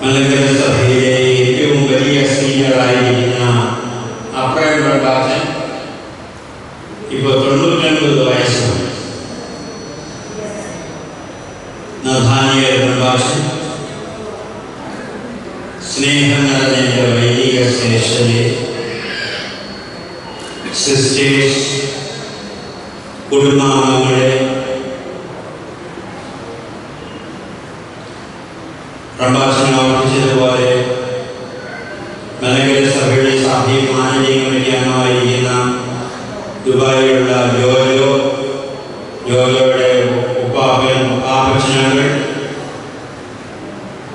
മലങ്കര സഭയിലെ ഏറ്റവും വലിയ സീനിയറായി ഇപ്പോൾ 99 വയസ്സാണ്. നഥാനിയേൽ പ്രഭാഷൻ, സ്നേഹം നിറഞ്ഞ എൻ്റെ വൈദിക ശ്രേഷ്ഠരെ, സിസ്റ്റേഴ്സ്, കുടുംബാംഗങ്ങളെ, പ്രഭാഷണം ആവർത്തിച്ചതുപോലെ മലങ്കര സഭയുടെ സാഹിത്യ മാനേജിംഗ് കമ്മിറ്റി അംഗമായിരിക്കുന്ന ദുബായിലുള്ള ജോജോയുടെ ഉപ്പാപ്പച്ചനകൾ,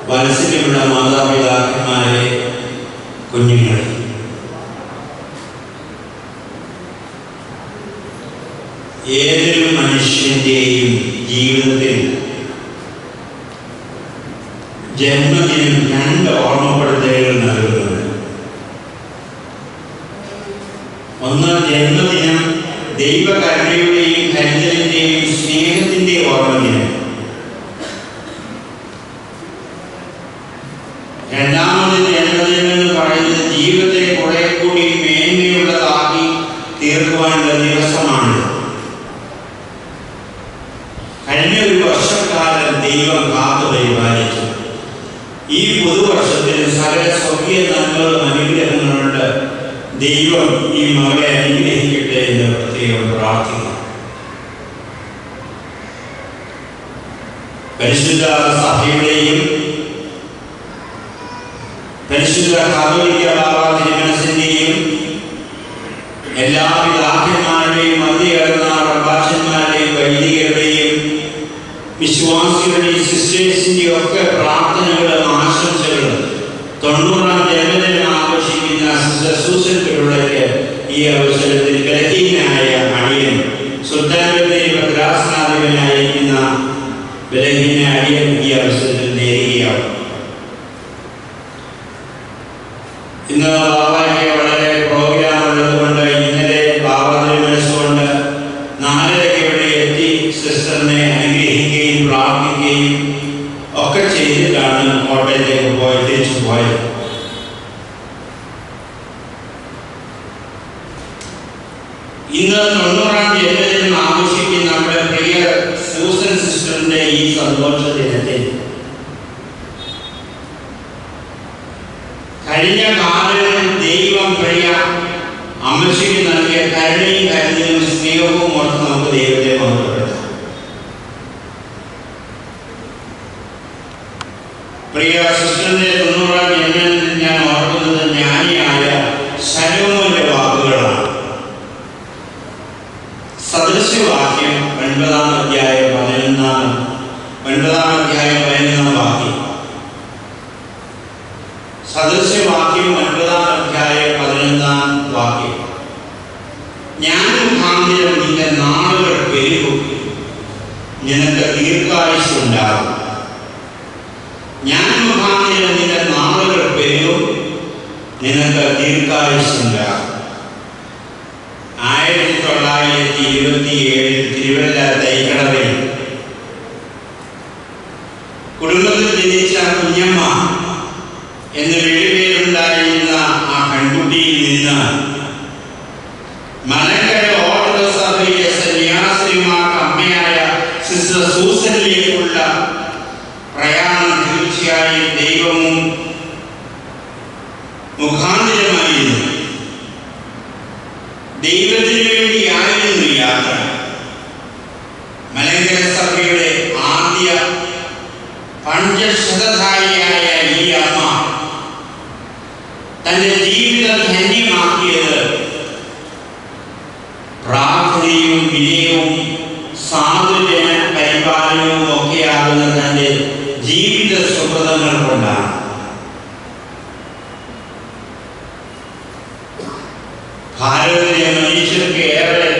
വത്സല്യമുള്ള മാതാപിതാക്കന്മാരെ, കുഞ്ഞുങ്ങളെ, ഏതൊരു മനുഷ്യൻ്റെയും ജീവിതത്തിൽ ജന്മദിനം 2 ഓർമ്മപ്പെടുത്തലുകൾ നൽകുന്നുണ്ട്. ഒന്ന്, ജന്മദിനം ദൈവകരുണയുടെയും കരുതലിൻ്റെയും സ്നേഹത്തിൻ്റെ ഓർമ്മദിനം. രണ്ടാമത് ജന്മദിനം എന്ന് പറയുന്നത് ജീവിതത്തെ കുറെ കൂടി മേന്മയുള്ളതാക്കി തീർക്കുവാനുള്ള ദിവസമാണ്. കഴിഞ്ഞ ഒരു വർഷക്കാലം ദൈവം കാത്തു പരിപാലിച്ചു. ഈ പുതുവർഷത്തിൽ സകല സ്വർഗീയ നന്മകളും അനുഗ്രഹങ്ങളുണ്ട്. ദൈവം ഈ മകളെ അനുഗ്രഹിക്കട്ടെ എന്ന് പ്രത്യേകം പ്രാർത്ഥിക്കുന്നു. പരിശുദ്ധ സഭയുടെയും പരിശുദ്ധ കാതോലിക്ക ബാബാ തിരുമനസിന്റെയും എല്ലാ പിതാക്കന്മാരുടെയും മധ്യകർന്ന പ്രഭാഷന്മാരുടെയും വൈദികരുടെയും വിശ്വാസികളുടെയും സിസ്റ്റേഴ്സിന്റെയും ഒക്കെ പ്രാർത്ഥനകളും ആശംസകളും 90-ാം ജന്മദിനം ആഘോഷിക്കുന്ന സിസ്റ്റർ സൂസൻ പിള്ളയ്ക്ക് ഈ അവസരത്തിൽ ബലഹീനായ അടിയൻ, സുൽത്താനുകളുടെ ഭദ്രാസനാധിപനായിരിക്കുന്ന ബലഹീന അടിയൻ ഈ അവസരത്തിൽ നേരുകയാണ്. ഇന്ന് ബാബയ്ക്ക് വളരെ പ്രോഗ്രാം ഉള്ളതുകൊണ്ട് ഇന്നലെ ബാബ മനസ്സുകൊണ്ട് 4:30 ഇവിടെ എത്തി സിസ്റ്ററിനെ അനുഗ്രഹിക്കുകയും പ്രാർത്ഥിക്കുകയും ഒക്കെ ചെയ്തിട്ടാണ് കോട്ടയത്തേക്ക് തിരിച്ചു പോയത്. ഇന്ന് 90-ാം ജന്മദിനം ആഘോഷിക്കുന്ന നമ്മുടെ പ്രിയ സൂസൻ സിസ്റ്ററിന്റെ ഈ സന്തോഷ ദിനത്തിൽ കഴിഞ്ഞ കാലങ്ങളിൽ ദൈവം പ്രിയ അമ്മയ്ക്ക് നൽകിയ കരുണയും കരുതലും സ്നേഹവും ഓർത്ത് നമുക്ക് ദൈവത്തെ മഹത്വപ്പെടുത്താം. പ്രിയ സിസ്റ്ററിന്റെ 90-ാം ജന്മദിനത്തിൽ ഞാൻ ഓർക്കുന്നത് ജ്ഞാനിയായ ശലോമോന്റെ വാക്കുകളാണ്. സദൃശവാക്യം 9-ാം അധ്യായം 11-ാം വാക്യം. സദൃശവാക്യം 9-ാം അധ്യായം 11-ാം വാക്യം. ഞാൻ മുഖാന്തരം നിന്റെ നാളുകൾ പെരുകും, നിനക്ക് ദീർഘായുസ്സുണ്ടാകും. ഞാൻ മുഖാന്തരം നിന്റെ നാളുകൾ പെരുകും, നിനക്ക് ദീർഘായുസ്സുണ്ടാകും. 1927 തിരുവല്ല തൈക്കടവിൽ കുടുംബത്തിൽ ജനിച്ച കുഞ്ഞമ്മ എന്ന് വെളിപേരുണ്ടായിരുന്ന ആ പെൺകുട്ടിയിൽ നിന്ന് മലങ്കര ഓർത്തഡോക്സ് സഭയിലെ സന്യാസിനിമാർക്ക് അമ്മയായ സിസ്റ്റർ സൂസനിലേക്കുള്ള പ്രയാണം തീർച്ചയായും ദൈവവും മുഖാന്തരമായിരുന്നു. ദൈവത്തിന് വേണ്ടിയായിരുന്നു യാത്ര. മലങ്കര സഭയുടെ ആദ്യ പഞ്ചശതധാരിയായ ഈ അമ്മ തന്റെ ജീവിതം ധന്യമാക്കിയത് പ്രാർത്ഥനയും വിനയവും സാധുജന പരിപാലനവും ഒക്കെയാകുന്ന തന്റെ ജീവിത സുഹൃതങ്ങൾ കൊണ്ടാണ്. ഭാരതത്തിലെ മനുഷ്യർക്ക് ഏറെ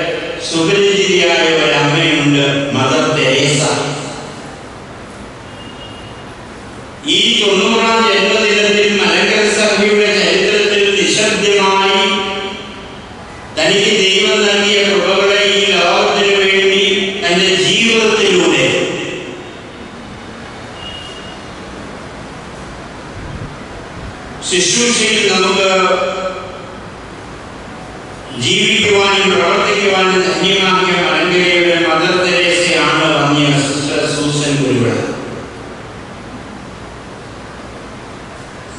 സുപരിചിതയായ ഒരമ്മയുണ്ട്, മദർ തെരേസ. ഈ 90-ാം ജന്മദിനത്തിൽ മലങ്കര സഭയുടെ ചരിത്രത്തിൽ നിശബ്ദമായി തനിക്ക് ദൈവം നൽകിയ കൃപകളെ ഈ ലോകത്തിനു വേണ്ടി തന്റെ ജീവിതത്തിലൂടെ ശുശ്രൂഷയിൽ നമുക്ക് ജീവിക്കുവാൻ ചിന്തിക്കുവാനും പ്രവർത്തിക്കുവാനും ധന്യമാക്കിയ മലങ്കരയുടെ മദർ തെരേസയാണ് വന്നിയ സിസ്റ്റർ സൂസൻ കുരുവിള.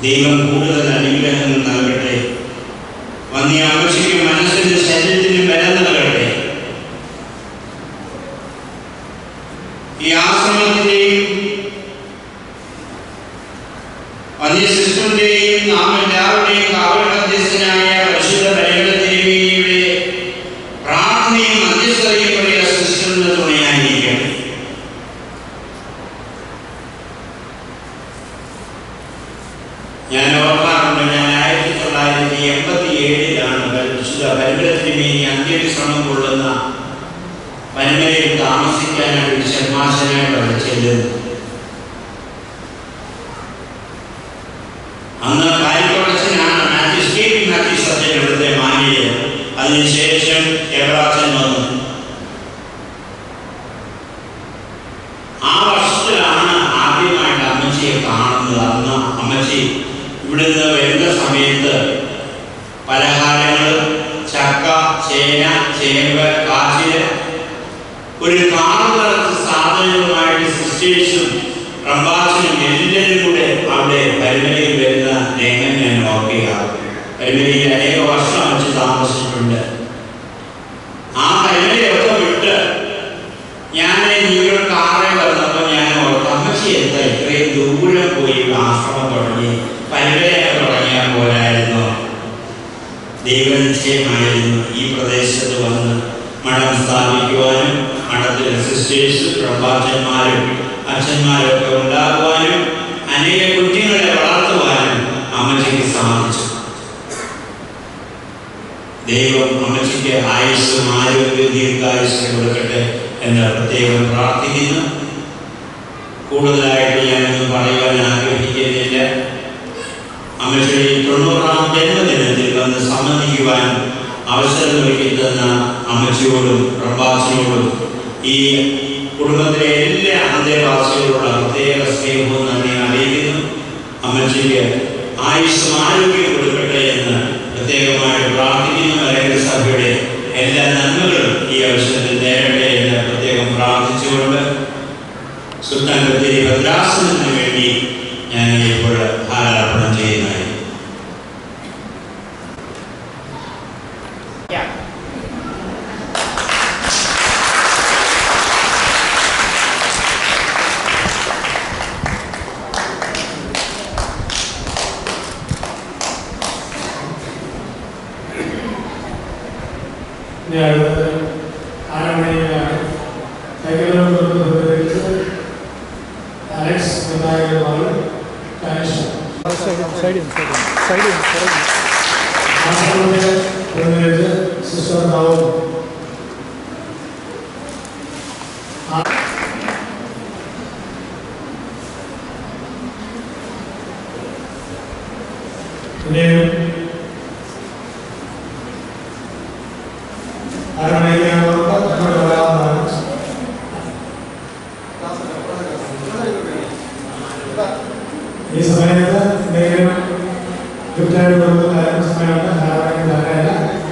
ദൈവം കൂടുതൽ അനുഗ്രഹങ്ങൾ നൽകട്ടെ. വന്നിയ അമ്മച്ചിക്ക് മനസ്സിനും ശരീരത്തിനും ബലം നൽകട്ടെ. ഈ ആശ്രമത്തിന്റെയും വന്നിയ സിസ്റ്ററിന്റെയും നാം എല്ലാവരുടെയും കാവൽ മധ്യസ്ഥനായ പരിശുദ്ധ പരിമള തിരുമേനിയുടെ പ്രാർത്ഥനയും മധ്യസ്ഥതയും പ്രിയ സിസ്റ്ററിന് തുണയായിരിക്കട്ടെ. ഞാൻ ഓർക്കാറുണ്ട്, ഞാൻ 1987 പരിശുദ്ധ പരിമള തിരുമേനി അന്ത്യവിശ്രമം കൊള്ളുന്ന പനമലയിൽ താമസിക്കാനായിട്ട് ഷർമാശനായിട്ട് ചെല്ലുന്നു. അന്ന് കാര്യപ്രദർശനാണ് മാത്യു സത്യൻ ഇവിടുത്തെ മാനേജർ. അതിനുശേഷം എബ്രാച്ചൻ വന്നു. ആ വർഷത്തിലാണ് ആദ്യമായിട്ട് അമ്മച്ചിയെ കാണുന്നത്. അന്ന് അമ്മച്ചി ഇവിടുന്ന് വരുന്ന സമയത്ത് പലഹാരങ്ങൾ, ചക്ക, ചേന, ചേമ്പ്, കാച്ചില്, ഒരു കാറ് നിറച്ച സാധനങ്ങളുമായിട്ട് സിസ്റ്റേഴ്സും റംബാച്ചനും എല്ലാവരും കൂടെ അവിടെ പരിമലയിൽ വരുന്ന രംഗം ഞാൻ ഓർക്കുക. പരിമലയിൽ അനേക വർഷം വെച്ച് താമസിച്ചിട്ടുണ്ട്. ആ പരിമലയൊക്കെ വിട്ട് ഞാൻ നിങ്ങളുടെ കാറെ വന്നപ്പോൾ ഞാൻ ഓർത്തു, അമ്മച്ചി എന്താ ഇത്രയും ദൂരം പോയി ആശ്രമം തുടങ്ങി, പരിമലയൊക്കെ തുടങ്ങിയാൽ പോരായിരുന്നു. ദൈവനിശ്ചയമായിരുന്നു ഈ പ്രദേശത്ത് വന്ന് മഠം സ്ഥാപിക്കുവാനും മഠത്തിലെ സിസ്റ്റേഴ്സും പ്രഭാഷന്മാരും അച്ഛന്മാരൊക്കെ ഉണ്ടാകുവാനും അനേക കുഞ്ഞുങ്ങളെ വളർത്തുവാനും അമ്മച്ചിക്ക് സാധിച്ചു. ദൈവം അമ്മച്ചിക്ക് ആയുസ്സും ആരോഗ്യവും ദീർഘായുസ്സും കൊടുക്കട്ടെ എന്ന് പ്രത്യേകം പ്രാർത്ഥിക്കുന്നു. കൂടുതലായിട്ട് ഞാനൊന്നും പറയുവാൻ ആഗ്രഹിക്കുന്നില്ല. അമ്മച്ചിയുടെ 90-ാം ജന്മദിനത്തിൽ വന്ന് സംബന്ധിക്കുവാൻ അവസരം ഒരുക്കി തന്ന അമ്മച്ചിയോടും പ്രഭാഷനോടും ഈ കുടുംബത്തിലെ എല്ലാ അന്തേവാസികളോടുള്ള പ്രത്യേക സ്നേഹവും നന്ദി അറിയിക്കുന്നു. അമ്മച്ചിക്ക് ആയുസ്സും ആരോഗ്യം കൊടുക്കട്ടെ എന്ന് പ്രത്യേകമായിട്ട് പ്രാർത്ഥിക്കുന്നു. മലങ്കര സഭയുടെ എല്ലാ നന്മകളും ഈ അവസരത്തിൽ നേരട്ടെ എന്ന് പ്രത്യേകം പ്രാർത്ഥിച്ചുകൊണ്ട് സുൽത്താൻ ബത്തേരി ഭദ്രാസനത്തിന് വേണ്ടി ഞാൻ ഇപ്പോൾ ഹാരാർപ്പണം ചെയ്യുന്നതായി. ഈ സമയത്ത് എന്തെങ്കിലും കൃത്യമായിട്ട് കൊടുക്കുന്ന സമയമുണ്ട്,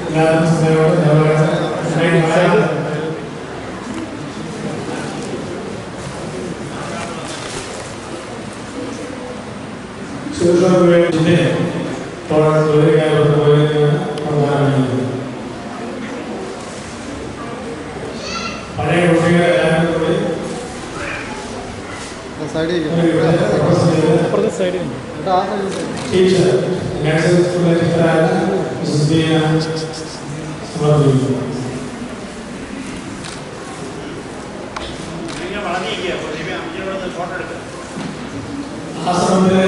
എല്ലാവരും സമയമുണ്ട്. പഴയ കുട്ടികളെ എല്ലാവരും കൂടി ആശ്രമത്തിലെ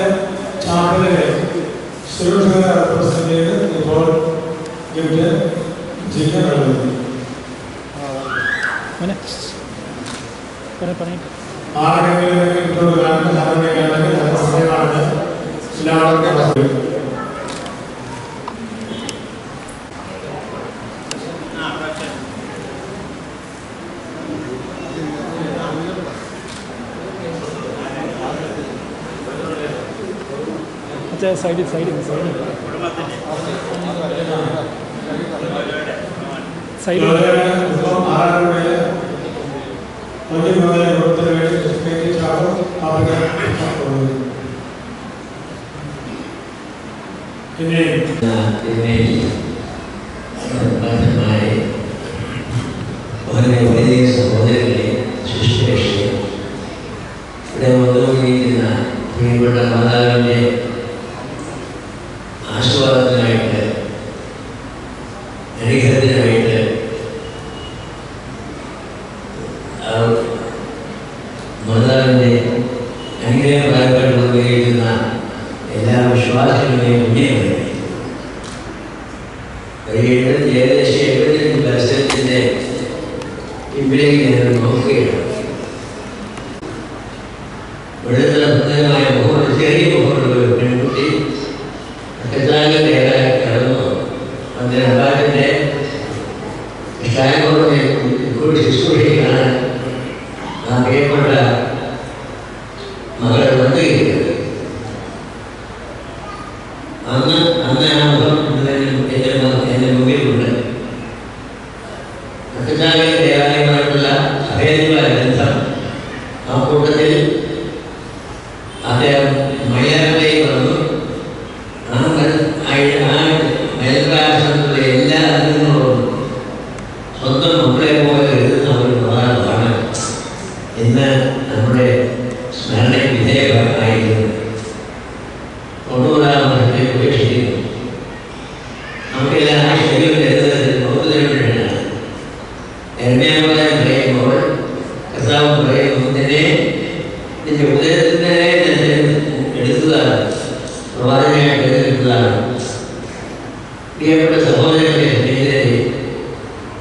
ചാപ്പലിലെ സുരക്ഷ ഇപ്പോൾ ജില്ലകളുണ്ട്. ആരെങ്കിലും സമയമാണ് എല്ലാവർക്കും സൈഡിൽ സഹോദരങ്ങളെ ശുശ്രൂഷയെ ഇവിടെ വന്നുകൊണ്ടിരിക്കുന്ന പ്രിയപ്പെട്ട മാതാവിൻ്റെ ആശീർവാദത്തിനായിട്ട് അനുഗ്രഹത്തിനായിട്ട് മാതാവിൻ്റെ അനുഗ്രഹപ്രായപ്പെട്ട് ഉപയോഗിക്കുന്ന എല്ലാ വിശ്വാസികളെയും മുന്നേ ഏകദേശം 75 വർഷത്തിൻ്റെ പിമ്പിലേക്ക് ഞാൻ നോക്കുകയാണ്. വെളുത്ത സുന്ദരമായ മുഖം, ചെറിയ മുഖമുള്ള ഒരു പെൺകുട്ടി കടന്നു അതിന് അമ്പാറ്റിൻ്റെ ഷായകോടെ കൂടി ശുശ്രൂഷിക്കാണ് ആ പ്രിയപ്പെട്ട മകളെ വന്നിരിക്കുന്നത്. അന്ന് ആ മുഖം എൻ്റെ മുമ്പിലുണ്ട്. ദേവാലയമായിട്ടുള്ള അഭേദ്യമായ ബന്ധം ആ കൂട്ടത്തിൽ അദ്ദേഹം മലയാളത്തിലേക്ക് വന്നു. ആ മേൽപ്രാശത്തിലുള്ള എല്ലാ അംഗങ്ങളോടും സ്വന്തം മക്കളെ പോലെ എഴുതുന്ന ഒരു പ്രധാനമാണ് ഇന്ന് നമ്മുടെ സ്മരണയ്ക്ക് വിധേയമായിരിക്കുന്നത്. 90-ാം വർഷത്തെ ഉപേക്ഷിക്കുന്നു. നമുക്കെല്ലാം ആ ശരീരം എഴുതുന്നത് ബൗദ്ധതയാണ്. എരമ്യാപ്രകാരം പറയുമ്പോൾ കർത്താവ് പറയുന്നു, നിന്റെ ഉദരത്തിനെ എടുത്തതാണ്, പ്രവാചകനായിട്ട് എടുത്തതാണ്. പ്രിയപ്പെട്ട സഹോദരങ്ങളെ, സ്നേഹിതരെ,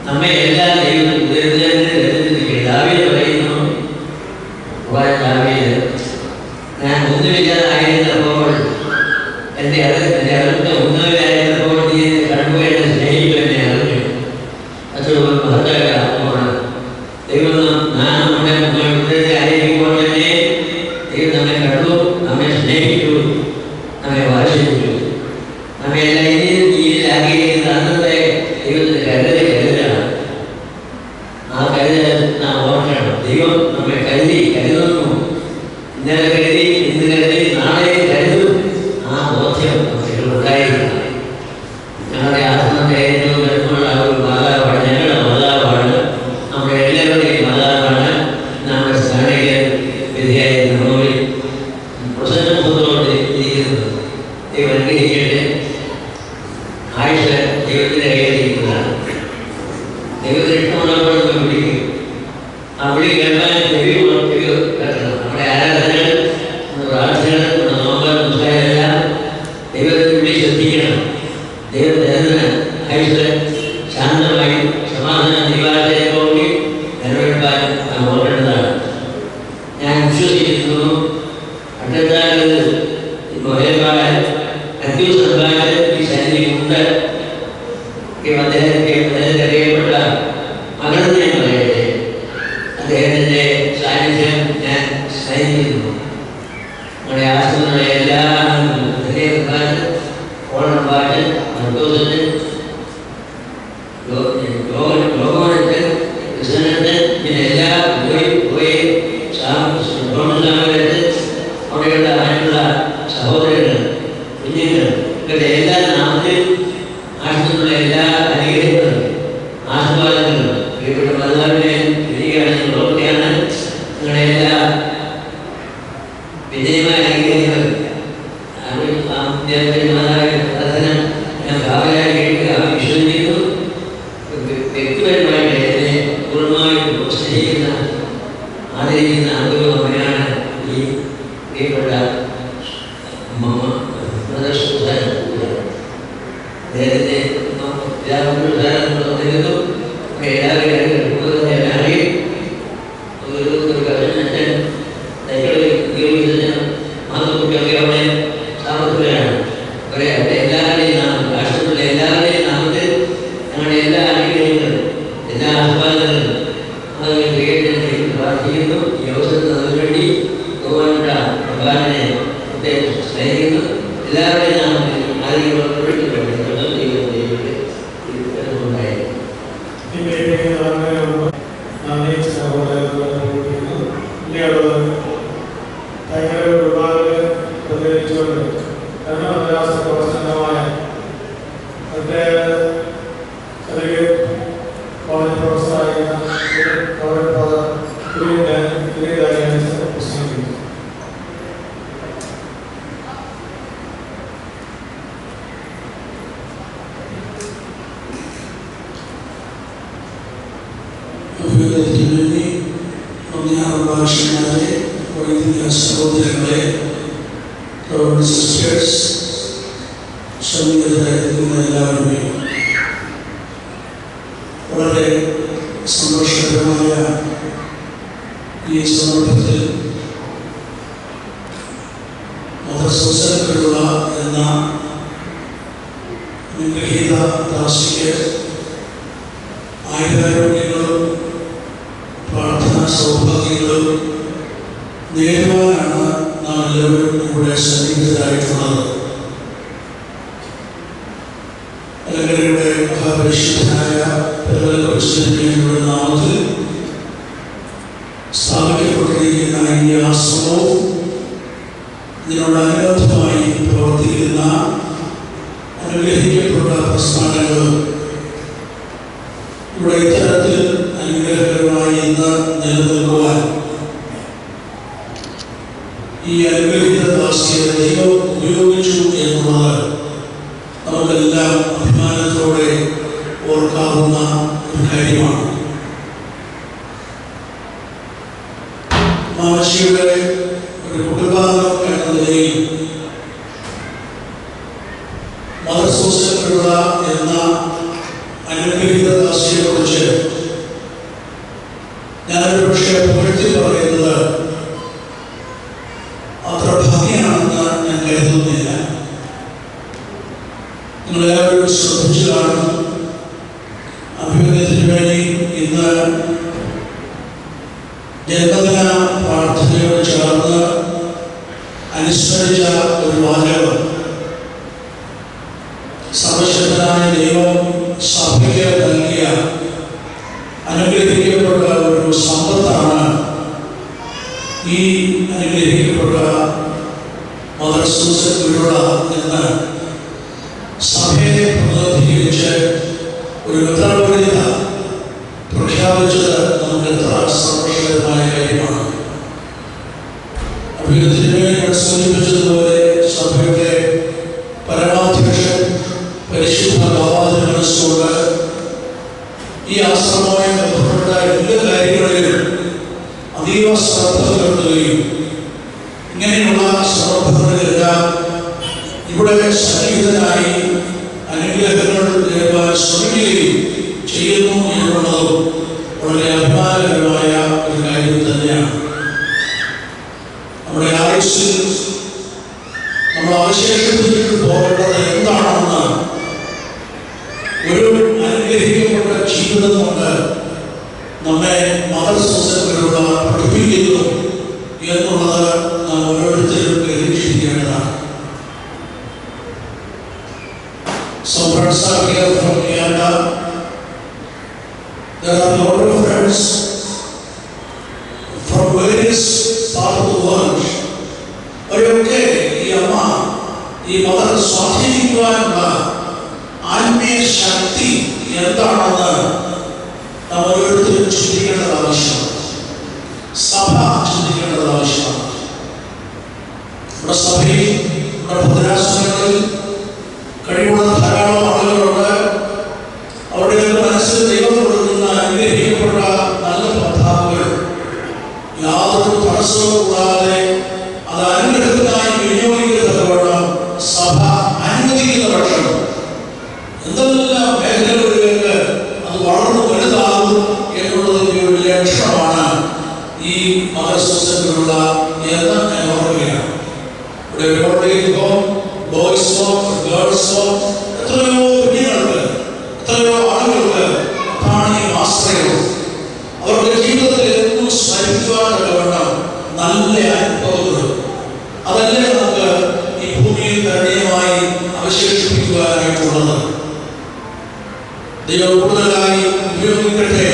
നമ്മെ എല്ലാ ദൈവവും ഉദരത്തിനെ എടുത്തിരിക്കുക. ദാവീദ് പറയുന്നു, ദാവീദ്, ഞാൻ ഒന്നുമില്ലാതായിരുന്നപ്പോൾ എൻ്റെ അടുത്ത ഒന്നുമില്ലായിരുന്നപ്പോൾ നീ കണ്ടു എന്നെ സ്നേഹിച്ചു, എന്നെ അറിഞ്ഞു. അത് മഹത്തായ ആത്മമാണ്. ദൈവം നമ്മുടെ ഉദരത്തെ ആയിരിക്കുമ്പോൾ തന്നെ ദൈവം നമ്മെ കണ്ടു, നമ്മെ സ്നേഹിച്ചു, നമ്മെ വാശിച്ചു, നമ്മെ എല്ലാം രീതിയിലാക്കിയിരിക്കുന്ന അന്നത്തെ ദൈവത്തിൻ്റെ കരുതലാണ്. ആ കരുതൽ നാം ഓർക്കണം. ദൈവം നമ്മെ കരുതുന്നു. ഇന്നലെ കരുതി, ഇന്ന് കരുതി, നാളെ കരുതും. ആ ബോധ്യം നമുക്ക് ഉണ്ടായിരിക്കണം. ഞങ്ങളുടെ ആത്മത്തെ ഏറ്റവും കരുതുള്ള ഒരു മാതാവാണ്, ഞങ്ങളുടെ മാതാവാണ്, നമ്മുടെ എല്ലാവരുടെയും മാതാവാണ്. നമ്മുടെ സ്മരണയ്ക്ക് വിധിയായി നമ്മളിൽ പ്രസന്നമുഖത്തോട് ഇരിക്കുന്നത്. ദൈവം അനുഗ്രഹിക്കട്ടെ. ആയുഷ ദൈവത്തിൻ്റെ കയ്യിലിരിക്കുന്നതാണ്. ദൈവത്തിന് ഇഷ്ടമുള്ളപ്പോൾ നമ്മൾ വിളിക്കും. ആ വിളി കേൾക്കാൻ ചെവി കേൾക്കണം. നമ്മുടെ ആരാധനകൾ, നമ്മുടെ പ്രാർത്ഥനകൾ, നമ്മുടെ നോമ്പൽ പുസ്തകമെല്ലാം ദൈവത്തിന് വിളി ശ്രദ്ധിക്കണം. ദൈവം തരുന്ന ആയുഷ ശാന്തമായി സമാധാന നിവാസത്തോടുകൂടി നിലനിൽക്കാൻ നാം ഓർക്കേണ്ടതാണ്. ഞാൻ വിശ്വസിക്കുന്നു, അട്ടത്താലത് ഈ സന്നിധിയുണ്ട്. അദ്ദേഹത്തെ അറിയപ്പെട്ട മകളെന്ന് ഞാൻ പറയട്ടെ, അദ്ദേഹത്തിൻ്റെ സാന്നിധ്യം ഞാൻ സ്നേഹിക്കുന്നു. നമ്മുടെ ആശ്രമത്തിലുള്ള എല്ലാ പാട്ട്, ഓണം പാട്ട്, മർക്കോസിന്, ലോകമായിട്ട് ക്രിസ്ത്യനത്ത്, പിന്നെ എല്ലാ പോയി സാമൂഹ്യത്ത് അവിടെയുള്ള ആയിട്ടുള്ള സഹോദരങ്ങൾ, കുഞ്ഞുങ്ങൾ, ഇവരുടെ എല്ലാ നാമത്തിൽ ആശ്രമത്തിലുള്ള എല്ലാ അനുഗ്രഹങ്ങളും ആശീർവാദങ്ങളും പ്രിയപ്പെട്ട മാതാവിനെ വിധിക്കുകയാണ്, പ്രവൃത്തിയാണ്. നിങ്ങളുടെ എല്ലാ വിജയമായ അനുഗ്രഹങ്ങൾ മാതാവിന്റെ പ്രാർത്ഥന ഞാൻ ഭാവനായി കേൾക്കുക, വിശ്വസിക്കുന്നു. വ്യക്തിപരമായിട്ട് എന്നെ പൂർണ്ണമായിട്ട് പ്രോത്സാഹിക്കുന്ന ആദരിക്കുന്ന അനുഭവമാണ് ഈ പ്രിയപ്പെട്ട അദ്ദേഹത്തിൻ്റെ സാമർത്ഥ്യമാണ്. എല്ലാവരുടെയും നാമം, രാഷ്ട്രത്തിലുള്ള എല്ലാവരുടെയും നാമത്തിൽ ഞങ്ങളുടെ എല്ലാ അനുഗ്രഹങ്ങളും എല്ലാ ആഹ്വാനങ്ങളും അത് ക്രിയേറ്ററിനെ പ്രാർത്ഥിക്കുന്നു. ഈ അവസരത്തിൽ അതിനുവേണ്ടി ബഹുമാനപ്പെട്ട ഭഗവാനെ പ്രത്യേകം സ്നേഹിക്കുന്നു. എല്ലാവരുടെയും നാമത്തിൽ ആരെങ്കിലും ഈ അനുഗ്രഹീത ദാസിക്ക് ആയുരാരോഗ്യങ്ങളും പ്രാർത്ഥനാ സൗഭാഗ്യങ്ങളും നേടുവാനാണ് നാം എല്ലാവരും ഇവിടെ സന്നിഹിതരായിട്ടുള്ളത്. അലങ്കരയുടെ മഹാപരിശുദ്ധനായ ക്രിസ്തുവിന്റെ നാമത്തിൽ സ്ഥാപിക്കപ്പെട്ടിരിക്കുന്ന ഈ ആശ്രമവും ഇതിനോടനുബന്ധമായി പ്രവർത്തിക്കുന്ന അനുഗ്രഹിക്കപ്പെട്ട പ്രസ്ഥാനങ്ങളും ഇവിടെ ഇത്തരത്തിൽ അനുഗ്രഹകരമായി ഇന്ന് നിലനിൽക്കുവാൻ ഈ അനുഗ്രഹീത ദാസിയെ ദൈവം ഉപയോഗിച്ചു എന്നുള്ളത് നമുക്കെല്ലാം അഭിമാനത്തോടെ ഓർക്കാവുന്ന ഒരു കാര്യമാണ്. മാമച്ചിയുടെ ഒരു കുടുംബാംഗം എന്ന നിലയിൽ മദർ സൂസൻ പിള്ള എന്ന അനുഗ്രഹീത ദാസിയെ കുറിച്ച് ഞാനൊരു പക്ഷേ പുകഴ്ത്തി പറയുന്നത് അത്ര ഭംഗിയാണെന്ന് ഞാൻ കരുതുന്നില്ല. നിങ്ങളെല്ലാവരും ശ്രദ്ധിച്ചു കാണും. അഭിമുഖത്തിന് വേണ്ടി ഇന്ന് ജന്മദിന പ്രാർത്ഥനയോട് ചേർന്ന് അനുസ്മരിച്ച ഒരു വാചകം സർവശക്തനായ ദൈവം സഭയ്ക്ക് നൽകിയ അനുഗ്രഹിക്കപ്പെട്ട ഒരു സമ്പത്താണ് ഈ അനുഗ്രഹിക്കപ്പെട്ട മദർ സൂസൻ പിള്ള എന്ന് സഭയെ പ്രതിനിധീകരിച്ച് ഒരു മെത്രാപ്പൊലീത്ത പ്രഖ്യാപിച്ചത് നമുക്ക് എത്ര സന്തോഷകരമായ കാര്യമാണ്. അഭിനന്ദനങ്ങൾ സൂചിപ്പിച്ചതുപോലെ സഭയുടെ പരമാധ്യക്ഷൻ പരിശുദ്ധ ബാബാദിന മനസ്സുകൊണ്ട് ഈ ആശ്രമവുമായി ബന്ധപ്പെട്ട എല്ലാ കാര്യങ്ങളിലും അതീവ ശ്രദ്ധ പുലർത്തുകയും ഇങ്ങനെയുള്ള സന്ദർഭങ്ങളിലെല്ലാം ഇവിടെ സന്നിഹിതനായി അനുഗ്രഹങ്ങൾ നേടുവാൻ ശ്രമിക്കുകയും ചെയ്യുന്നു എന്നുള്ളതും വളരെ അഭിമാനകരമായ ഒരു കാര്യം തന്നെയാണ്. നമ്മുടെ ആയുസ്സിൽ നമ്മൾ അവശേഷിപ്പിച്ചിട്ട് പോകേണ്ടത് എന്താണെന്ന് ഒരു അനുഗ്രഹിക്കപ്പെട്ട ജീവിതം കൊണ്ട് നമ്മെ മദർ സൂസനിലൂടെ പഠിപ്പിക്കുന്നു എന്നുള്ളത് നാം ഓരോരുത്തരും നിരീക്ഷിക്കേണ്ടതാണ്. Some friends are here from Canada. There are a lot of friends from various parts of the world. അവരൊക്കെ ഈ അമ്മ ഈ മദർ സ്വാധീനിക്കുവാനുള്ള ആത്മീയ ശക്തി എന്താണെന്ന് നാം ഓരോരുത്തരും ചിന്തിക്കേണ്ടത് ആവശ്യമാണ്. സഭ ചിന്തിക്കേണ്ടത് ആവശ്യമാണ്. നമ്മുടെ സഭയിൽ നമ്മുടെ ഭദ്രാസനങ്ങളിൽ കഴിവുള്ള ധാരാളം ആളുകളുണ്ട്. അവരുടെ മനസ്സിൽ ദൈവം കൊടുക്കുന്ന അനുഗ്രഹിക്കപ്പെട്ട നല്ല പദ്ധതികൾ യാതൊരു തടസ്സവും കൂടാതെ അത് അനുഗ്രഹത്തിനായി വിനിയോഗിക്കത്തക്കവണ്ണം സഭ അനുവദിക്കുന്ന പക്ഷം എന്തെല്ലാം മേഖലകളിലേക്ക് അത് വളർന്നു വലുതാകും എന്നുള്ളതിൻ്റെ ഒരു ലക്ഷണമാണ് ഈ മദർ സൂസനിലുള്ള എന്ന് ഞാൻ ഓർക്കുകയാണ്. ഇവിടെ ഓൾറേഡി ബോയ്സ് ഹോം, ഗേൾസ് ഹോം, എത്രയോ കുഞ്ഞുങ്ങൾക്ക് എത്രയോ ആളുകൾക്ക് അതാണ് ഈ ആശ്രയം. അവരുടെ ജീവിതത്തിൽ എന്നും സ്മരിക്കുവാനുള്ള വേണം നല്ല അനുഭവങ്ങൾ. അതല്ലേ നമുക്ക് ഈ ഭൂമിയിൽ കരുണീയമായി അവശേഷിപ്പിക്കുവാനായിട്ടുള്ളത്. ദൈവം കൂടുതലായി ഉപയോഗിക്കട്ടെ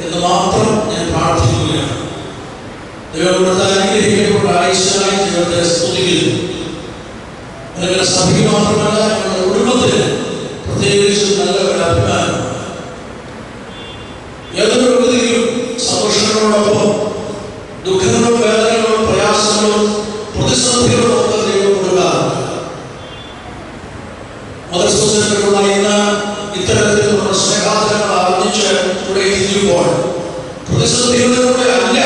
എന്ന് മാത്രം ഞാൻ പ്രാർത്ഥിക്കുകയാണ്. ദൈവം കൂടുതൽ അനുഗ്രഹിക്കപ്പെട്ട ആയുഷ്യായി ദൈവത്തെ സ്തുതിക്കുന്നു. നിങ്ങളുടെ സഭയ്ക്ക് മാത്രമല്ല നിങ്ങളുടെ കുടുംബത്തിന് പ്രത്യേകിച്ച് നല്ല ഒരു അഭിമാനം. ഏതൊരു വ്യക്തിയും സന്തോഷങ്ങളോടൊപ്പം ദുഃഖങ്ങളും വേദനകളും പ്രയാസങ്ങളും പ്രതിസന്ധികളും ഒക്കെ ദൈവം കൊടുക്കാറുണ്ട്. മദർ സൂസനിലുള്ള ഇന്ന് ഇത്തരത്തിലുള്ള സ്നേഹാദരങ്ങൾ ആർജിച്ച് ഇവിടെ ഇരിക്കുമ്പോൾ പ്രതിസന്ധികളിലൂടെ അല്ല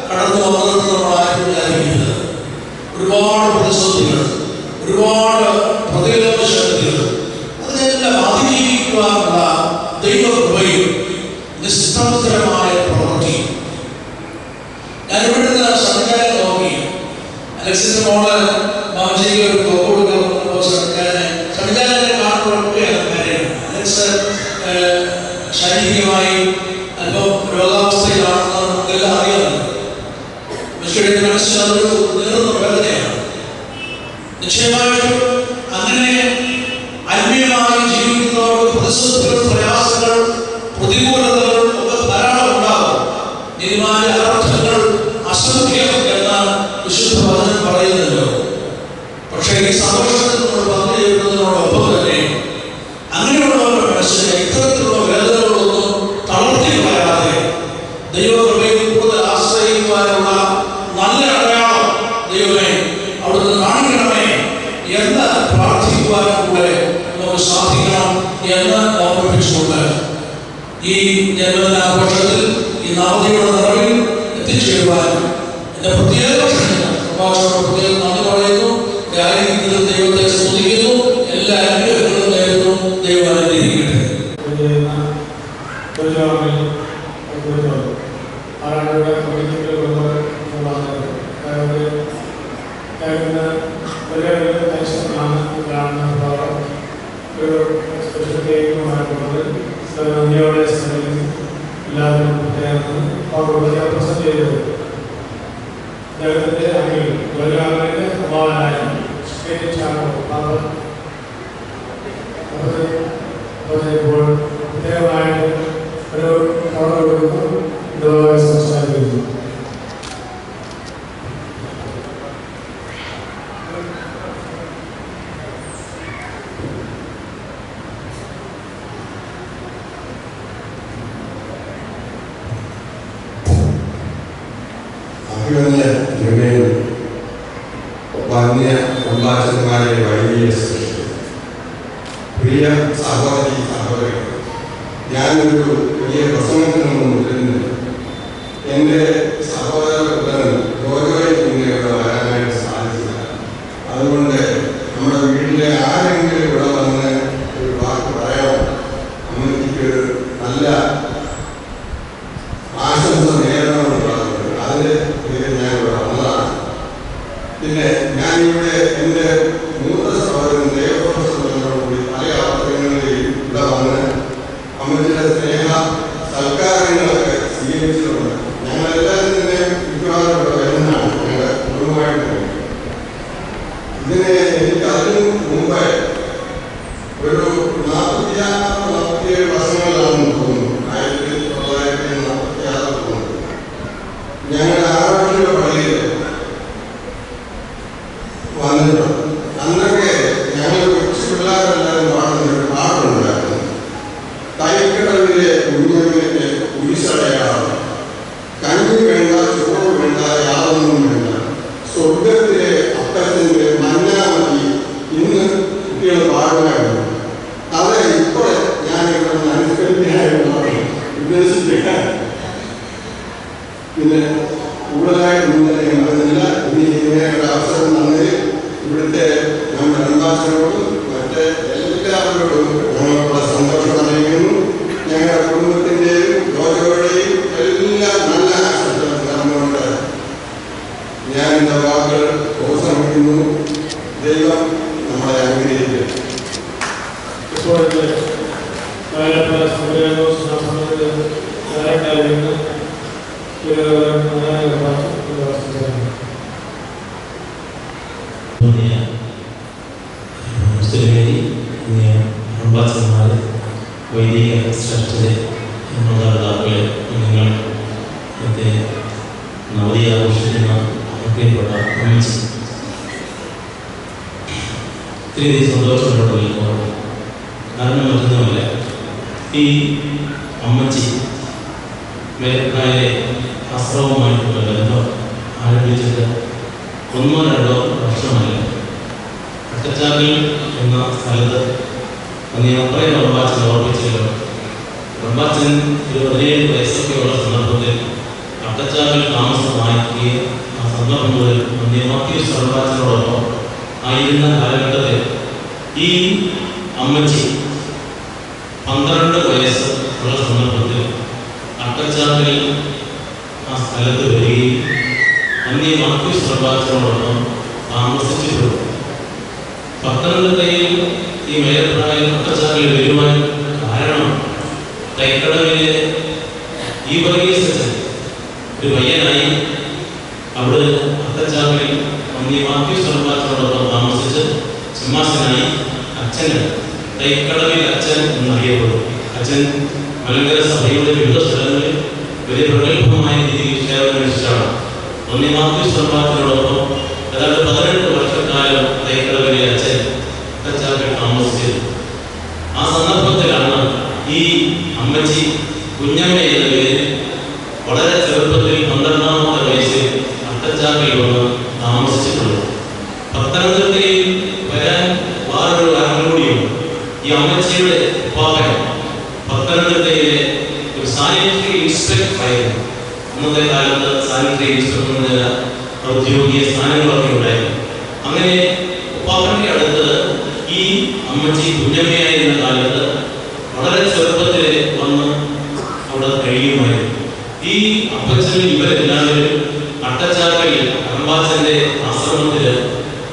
കടന്നു വന്നതെന്ന് നമ്മൾ ആരും വിചാരിക്കുന്നത്. ഒരുപാട് പ്രതിസന്ധികൾ, ഒരുപാട് പ്രതിരോധ ശക്തികൾ, അതിനെല്ലാം അതിജീവിക്കുവാനുള്ള ദൈവകൃപയും നിസ്തരമായ പ്രവൃത്തി. ഞാൻ ഇവിടുന്ന് സർക്കാരെ നോക്കി അലക്സിന്റെ മോള് മാമജിക്ക് ഒരു കൊടുക്കാൻ സർക്കാരെ കാണുമ്പോഴൊക്കെ അത് കാര്യമാണ്. മനസ്സ് ശാരീരികമായി അല്പം രോഗാവസ്ഥയിലാണെന്ന് നമുക്കെല്ലാം അറിയാമല്ലോ. മനുഷ്യരുടെ മനസ്സിൽ അതൊരു നേർന്ന വേദനയാണ്. നിശ്ചയമായിട്ടും അങ്ങനെ ആത്മീയമായി ജീവിക്കുന്നവർക്ക് പ്രതിസന്ധികൾ, പ്രയാസങ്ങൾ, പ്രതികൂലതകൾ ഒക്കെ ധാരാളം ഉണ്ടാകും. നീതിമാന്റെ അനർത്ഥങ്ങൾ അസംഖ്യം എന്നാണ് വിശുദ്ധ വചനം പറയുന്നല്ലോ. പക്ഷേ ഈ സന്തോഷത്തിൽ നമ്മൾ പങ്കുചേരുന്നതിനോടൊപ്പം തന്നെ അങ്ങനെയുള്ളവരുടെ മനസ്സിന് ഇത്തരത്തിലുള്ള വേദനകളൊന്നും തളർത്തി കളയാതെ ദൈവകൃപയിൽ കൂടുതൽ ആശ്രയിക്കുവാനുള്ള നല്ല അടയാളം ദൈവമേ അവിടുന്ന് കാണിക്കണമേ എന്ന് പ്രാർത്ഥിക്കുവാനും കൂടെ നമുക്ക് സാധിക്കണം എന്ന് ഓർമ്മിപ്പിച്ചുകൊണ്ട് ഈ ജന്മദിനാഘോഷത്തിൽ ഈ നവതിയുടെ നിറവിൽ എത്തിച്ചേരുവാൻ എൻ്റെ പ്രത്യേക പ്രത്യേക നന്ദി പറയുന്നു. കാര്യങ്ങളിൽ ദൈവത്തെ സ്തുതിക്കുന്നു. എല്ലാ അനുഗ്രഹങ്ങളും നേരുന്നു. ദൈവം അനുഗ്രഹിക്കട്ടെ. വന്യ കുടുംബാചന്മാരെ വലിയ പ്രിയ സഹോദരി സഹോദരൻ, ഞാനൊരു വലിയ പ്രസംഗത്തിന് മുന്നിൽ എൻ്റെ സഹോദരൻ ജോജോയിൽ നിന്ന് ഇവിടെ വരാനായിട്ട് സാധിച്ചില്ല. അതുകൊണ്ട് നമ്മുടെ വീട്ടിലെ ആരെങ്കിലും ഇവിടെ വന്ന് ഒരു വാക്ക് പറയാമോ? അമ്മയ്ക്ക് നല്ല ആശംസ നേരണമെന്ന് പറഞ്ഞത് അതിൻ്റെ പേരിൽ ഞാൻ ഇവിടെ വന്നതാണ്. പിന്നെ ഞാനിവിടെ എൻ്റെ മൂത്ത സഹോദരൻ ദേവപ്രസംഗങ്ങളോടുകൂടി പല അവസരങ്ങളിൽ ഇവിടെ വന്ന് അമ്മയുടെ സ്നേഹ സൽക്കാരങ്ങളൊക്കെ സ്വീകരിച്ചിട്ടുണ്ട്. ഞങ്ങളെല്ലാവരും തന്നെ മിക്കവാറും ഇവിടെ വരുന്നതാണ് ഞങ്ങളുടെ കുടുംബമായിട്ട്. ഇതിന് എനിക്ക് അതിനു മുമ്പ് ഒരു 47 വർഷങ്ങളിലാണെന്ന് തോന്നുന്നു. 1946 തോന്നുന്നു. ഞങ്ങളുടെ ആറാട്ടിലെ പള്ളിയിൽ വന്നിട്ടുണ്ട്. അന്നൊക്കെ ഞങ്ങൾ കൊച്ചു പിള്ളേരെല്ലാവരും പാടുന്നൊരു പാട്ടുണ്ടായിരുന്നു. തൈക്കടവിലെ കുഞ്ഞുങ്ങൾക്ക് കുരിശടയാളം, കഞ്ഞി വേണ്ട, ചോറ് വേണ്ട, യാതൊന്നും വേണ്ട, സ്വർഗത്തിലെ അപ്പത്തിൻ്റെ മഞ്ഞാമതി ഇന്ന് കുട്ടികൾ പാടുമായിരുന്നു. അത് ഇപ്പോൾ ഞാനിവിടെ അനുസ്കരിക്കാനായിട്ട് ഉദ്ദേശിച്ചില്ല. പിന്നെ കൂടുതലായിട്ട് മുന്നേറ്റം പറയുന്നില്ല. ഇനി ഇങ്ങനെയുള്ള അവസരം തന്നത് ഇവിടുത്തെ നമ്മുടെ അംബാസഡറോടും മറ്റ് എല്ലാവരോടും ഞങ്ങളുടെ സന്തോഷം അറിയിക്കുന്നു. ഞങ്ങളുടെ കുടുംബത്തിൻ്റെയും ജോലികളുടെയും എല്ലാം നല്ല ആശംസകൾ നേർന്നുകൊണ്ട് ഞാൻ എൻ്റെ വാക്കുകൾ പ്രോത്സാഹിക്കുന്നു. ദൈവം നമ്മളെ അനുഗ്രഹിക്കും. അംബാസഡർമാർ, വൈദിക ശ്രേഷ്ഠരെ, മാതാപിതാക്കളെ, നിങ്ങൾ ഇന്നത്തെ നവതി ആഘോഷിക്കുന്ന പ്രിയപ്പെട്ട അമ്മച്ചി, ഒത്തിരി സന്തോഷപ്പെട്ടു. കാരണം മറ്റൊന്നുമല്ല, ഈ അമ്മച്ചി മേലക്കായലെ ആശ്രമവുമായിട്ടുള്ള ബന്ധം ആരംഭിച്ചിട്ട് 1-2 വർഷമല്ല. അട്ടച്ചാക്കൽ എന്ന സ്ഥലത്ത് അന്ന് അത്രയും റംബാച്ചൻ ഓർമ്മിച്ചല്ലോ. റംബാച്ചൻ ഒരു 17 വയസ്സൊക്കെ ഉള്ള സന്ദർഭത്തിൽ അട്ടച്ചാക്കൽ താമസമാക്കിയ ആ സന്ദർഭം മുതൽ മാത്യൂസ് റംബാച്ചനോടൊപ്പം ആയിരുന്ന കാലഘട്ടത്തിൽ ഈ അമ്മച്ചി 12 വയസ്സ് ഉള്ള സന്ദർഭത്തിൽ അട്ടച്ചാക്കൽ ആ സ്ഥലത്ത് വരികയും മാത്യൂസ് റംബാച്ചനോടൊപ്പം താമസിച്ചിട്ടുണ്ട്. പത്തനംതിട്ടയിൽ ഈ മേൽപ്രായം അട്ടച്ചാക്കൽ വരുവാൻ തൈക്കടവിലെ ഈ വർഗീസ് ഒരു പയ്യനായി അവിടെ അത്തച്ചാമിൽ മാത്യു സർവാച്ചനോടൊപ്പം താമസിച്ച് സിംഹാസനായി അച്ഛന് തൈക്കടവിൽ അച്ഛൻ എന്നറിയപ്പെടും. അച്ഛൻ മലങ്കര സഭയുടെ വിവിധ സ്ഥലങ്ങളിൽ വലിയ പ്രഗത്ഭമായ രീതിയിൽ സേവനമനുഷ്ഠിച്ചാണ്. മാത്യു സർവാച്ചനോടൊപ്പം ഏതാണ്ട് 18 വർഷക്കാലം തൈക്കടവിലെ അച്ഛൻ അത്തച്ചാമിൽ താമസിച്ചത്. ആ സന്ദർഭത്തിലാണ് ഈ അമ്മച്ചി കുഞ്ഞമ്മ എന്ന പേരിൽ വളരെ ചെറുപ്പത്തിൽ 12ാമത്തെ വയസ്സിൽ അത്തച്ചാക്കിൽ വന്ന് താമസിച്ചിട്ടുള്ളത്. പത്തനംതിട്ടയിൽ വരാൻ വേറൊരു കാരണം കൂടിയുണ്ട്. ഈ അമ്മച്ചിയുടെ ഉപ്പാപ്പൻ പത്തനംതിട്ടയിലെ ഒരു സാനിറ്ററി ഇൻസ്പെക്ടർ ആയിരുന്നു. അന്നത്തെ കാലത്ത് സാനിറ്ററി ഇൻസ്പെക്ടറിന് ഔദ്യോഗിക സ്ഥാനങ്ങളൊക്കെ ഉണ്ടായിരുന്നു. അങ്ങനെ ഉപ്പാപ്പന്റെ അടുത്ത് ഈ അമ്മച്ചി കുഞ്ഞമ്മയായിരുന്ന കാലത്ത് വളരെ ചെറുപ്പത്തിൽ വന്ന് അവിടെ കഴിയുമായിരുന്നു. ഈ അപ്പച്ചനും ഇവരെല്ലാവരും അട്ടച്ചാക്കയിൽ അറമ്പാച്ചന്റെ ആശ്രമത്തിൽ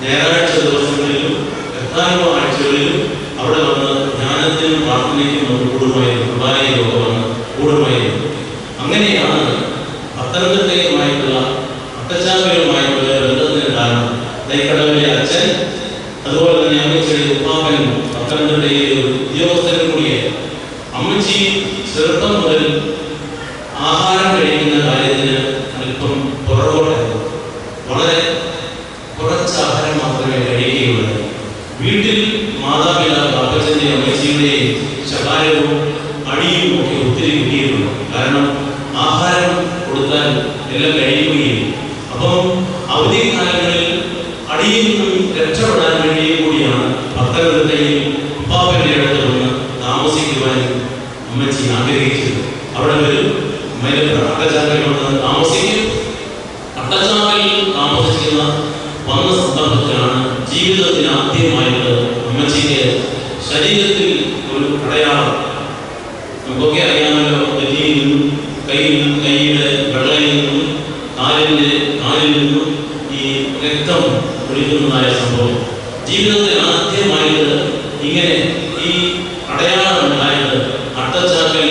ഞായറാഴ്ച ദിവസങ്ങളിലും പ്രധാന ആഴ്ചകളിലും അവിടെ വന്ന് ജ്ഞാനത്തിനും പ്രാർത്ഥനയ്ക്കും വന്ന് കൂടുമായിരുന്നു. കുർബാനയിലൊക്കെ വന്ന് കൂടുമായിരുന്നു. അങ്ങനെയാണ് പത്തനംതിട്ടയുമായിട്ടുള്ള അട്ടച്ചാക്കലുമായിട്ടുള്ള ബന്ധത്തിന് കാരണം. തൈക്കടവിലെ അച്ഛൻ അതുപോലെ തന്നെ അമ്മച്ചിയുടെ ഉപ്പാപ്പൻ പത്തനംതിട്ടയിലെ ഒരു ഉദ്യോഗസ്ഥനും കൂടിയായി. അമ്മച്ചി ചെറുപ്പം മുതൽ ആഹാരം കഴിക്കുന്ന കാര്യത്തിന് അല്പം പുറകോട്ടായിരുന്നു. വളരെ കുറച്ച് ആഹാരം മാത്രമേ കഴിക്കുകയുള്ളൂ. വീട്ടിൽ മാതാപിതാക്കൾ അപ്പച്ചൻ്റെ അമ്മച്ചിയുടെയും ശകാരവും അടിയും ഒക്കെ ഒത്തിരി കിട്ടിയിരുന്നു. കാരണം ആഹാരം കൊടുത്താൽ എല്ലാം കഴിയുകയും അപ്പം അവധിക്കാലങ്ങളിൽ അടിയിൽ നിന്നും രക്ഷപ്പെടാൻ വേണ്ടിയും കൂടിയാണ് പത്തനംതിട്ടയിൽ ഉപ്പാപ്പൻ്റെ അടുത്ത് വന്ന് താമസിക്കുവാൻ അമ്മച്ചി ആഗ്രഹിച്ചത്. അവിടെ വരും അട്ടച്ചാക്കൽ വന്ന് താമസിക്കും. അട്ടച്ചാക്കൽ താമസിക്കുന്ന വന്ന സന്ദർഭത്തിലാണ് ജീവിതത്തിന് ആദ്യമായിട്ട് അമ്മച്ചിക്ക് ശരീരത്തിൽ ഒരു അടയാളം. നമുക്കൊക്കെ അറിയാമല്ലോ, നെറ്റിയിൽ നിന്നും കൈയുടെ വെള്ളയിൽ നിന്നും കാലിൽ നിന്നും ഈ രക്തം ഒഴുകുന്നതായ സംഭവം. ജീവിതത്തിൽ ആദ്യമായിട്ട് ഇങ്ങനെ ഈ അടയാളം ഉണ്ടായത് അട്ടച്ചാക്കൽ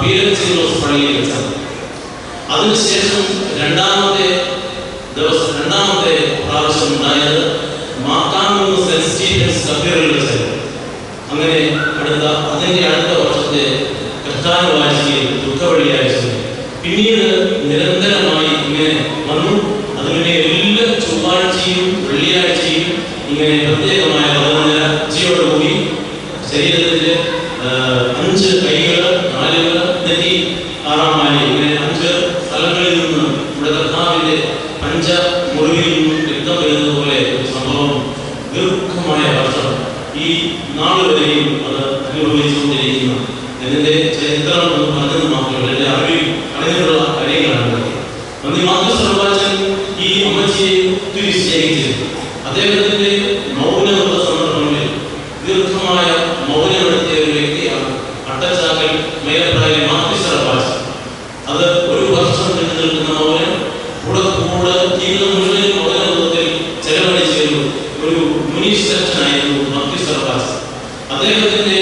പീരൻസിലോസ് പള്ളിയിൽ വെച്ചാണ്. അതിനുശേഷം രണ്ടാമത്തെ പ്രാവശ്യം ഉണ്ടായത് മാക്കാമൂന്ന് സെന്റ് സ്റ്റീഫൻസ് കത്തീഡ്രലിൽ വെച്ചായിരുന്നു. അങ്ങനെ അതിന്റെ അടുത്ത വർഷത്തെ കർത്താന വാഴ്ചയിൽ ദുഃഖവെള്ളിയാഴ്ചയിൽ പിന്നീട് നിരന്തരമായി ഇങ്ങനെ വന്നു. അതിനെ എല്ലാ ചൊവ്വാഴ്ചയും വെള്ളിയാഴ്ചയും ഇങ്ങനെ പ്രത്യേകമായ ജീവനോടുകൂടി ശരീരത്തിന്റെ 5 കൈകൾ, 4 നെറ്റി, 6 ഇങ്ങനെ 5 സ്ഥലങ്ങളിൽ നിന്ന് ഇവിടെ കർത്താവിന്റെ പഞ്ചമുറിവിൽ നിന്നും രക്തം വരുന്നത് പോലെ ഒരു സംഭവം ദീർഘമായ വർഷം ഈ നാൾ വരെയും അത് അനുഭവിച്ചുകൊണ്ടിരിക്കുന്ന ഇതിന്റെ ചരിത്രം എന്ന് പറഞ്ഞത് മാത്രമല്ല, എന്റെ അറിവിൽ അറിഞ്ഞിട്ടുള്ള കാര്യങ്ങളാണ്. മാത്യു സർവാച്ചൻ ഈ അമ്മച്ചിയെ ഒത്തിരി സ്നേഹിച്ചിരുന്നു. അദ്ദേഹത്തിന്റെ മൗനമുള്ള സന്ദർഭങ്ങളിൽ ദീർഘമായ മൗനമെടുത്തിയ ഒരു വ്യക്തിയാണ് അട്ടച്ചാക്കൽ മേലപ്രായ മാത്യു സർവാച്ചൻ. അത് ഒരു വർഷം നീണ്ടു നിൽക്കുന്ന മൗനം കൂടെ ജീവിതം മുഴുവൻ മൗനത്തിൽ ചെലവഴിച്ച ഒരു മുനീശ്വരനായിരുന്നു മാത്യു സർവാച്ചൻ. അദ്ദേഹത്തിന്റെ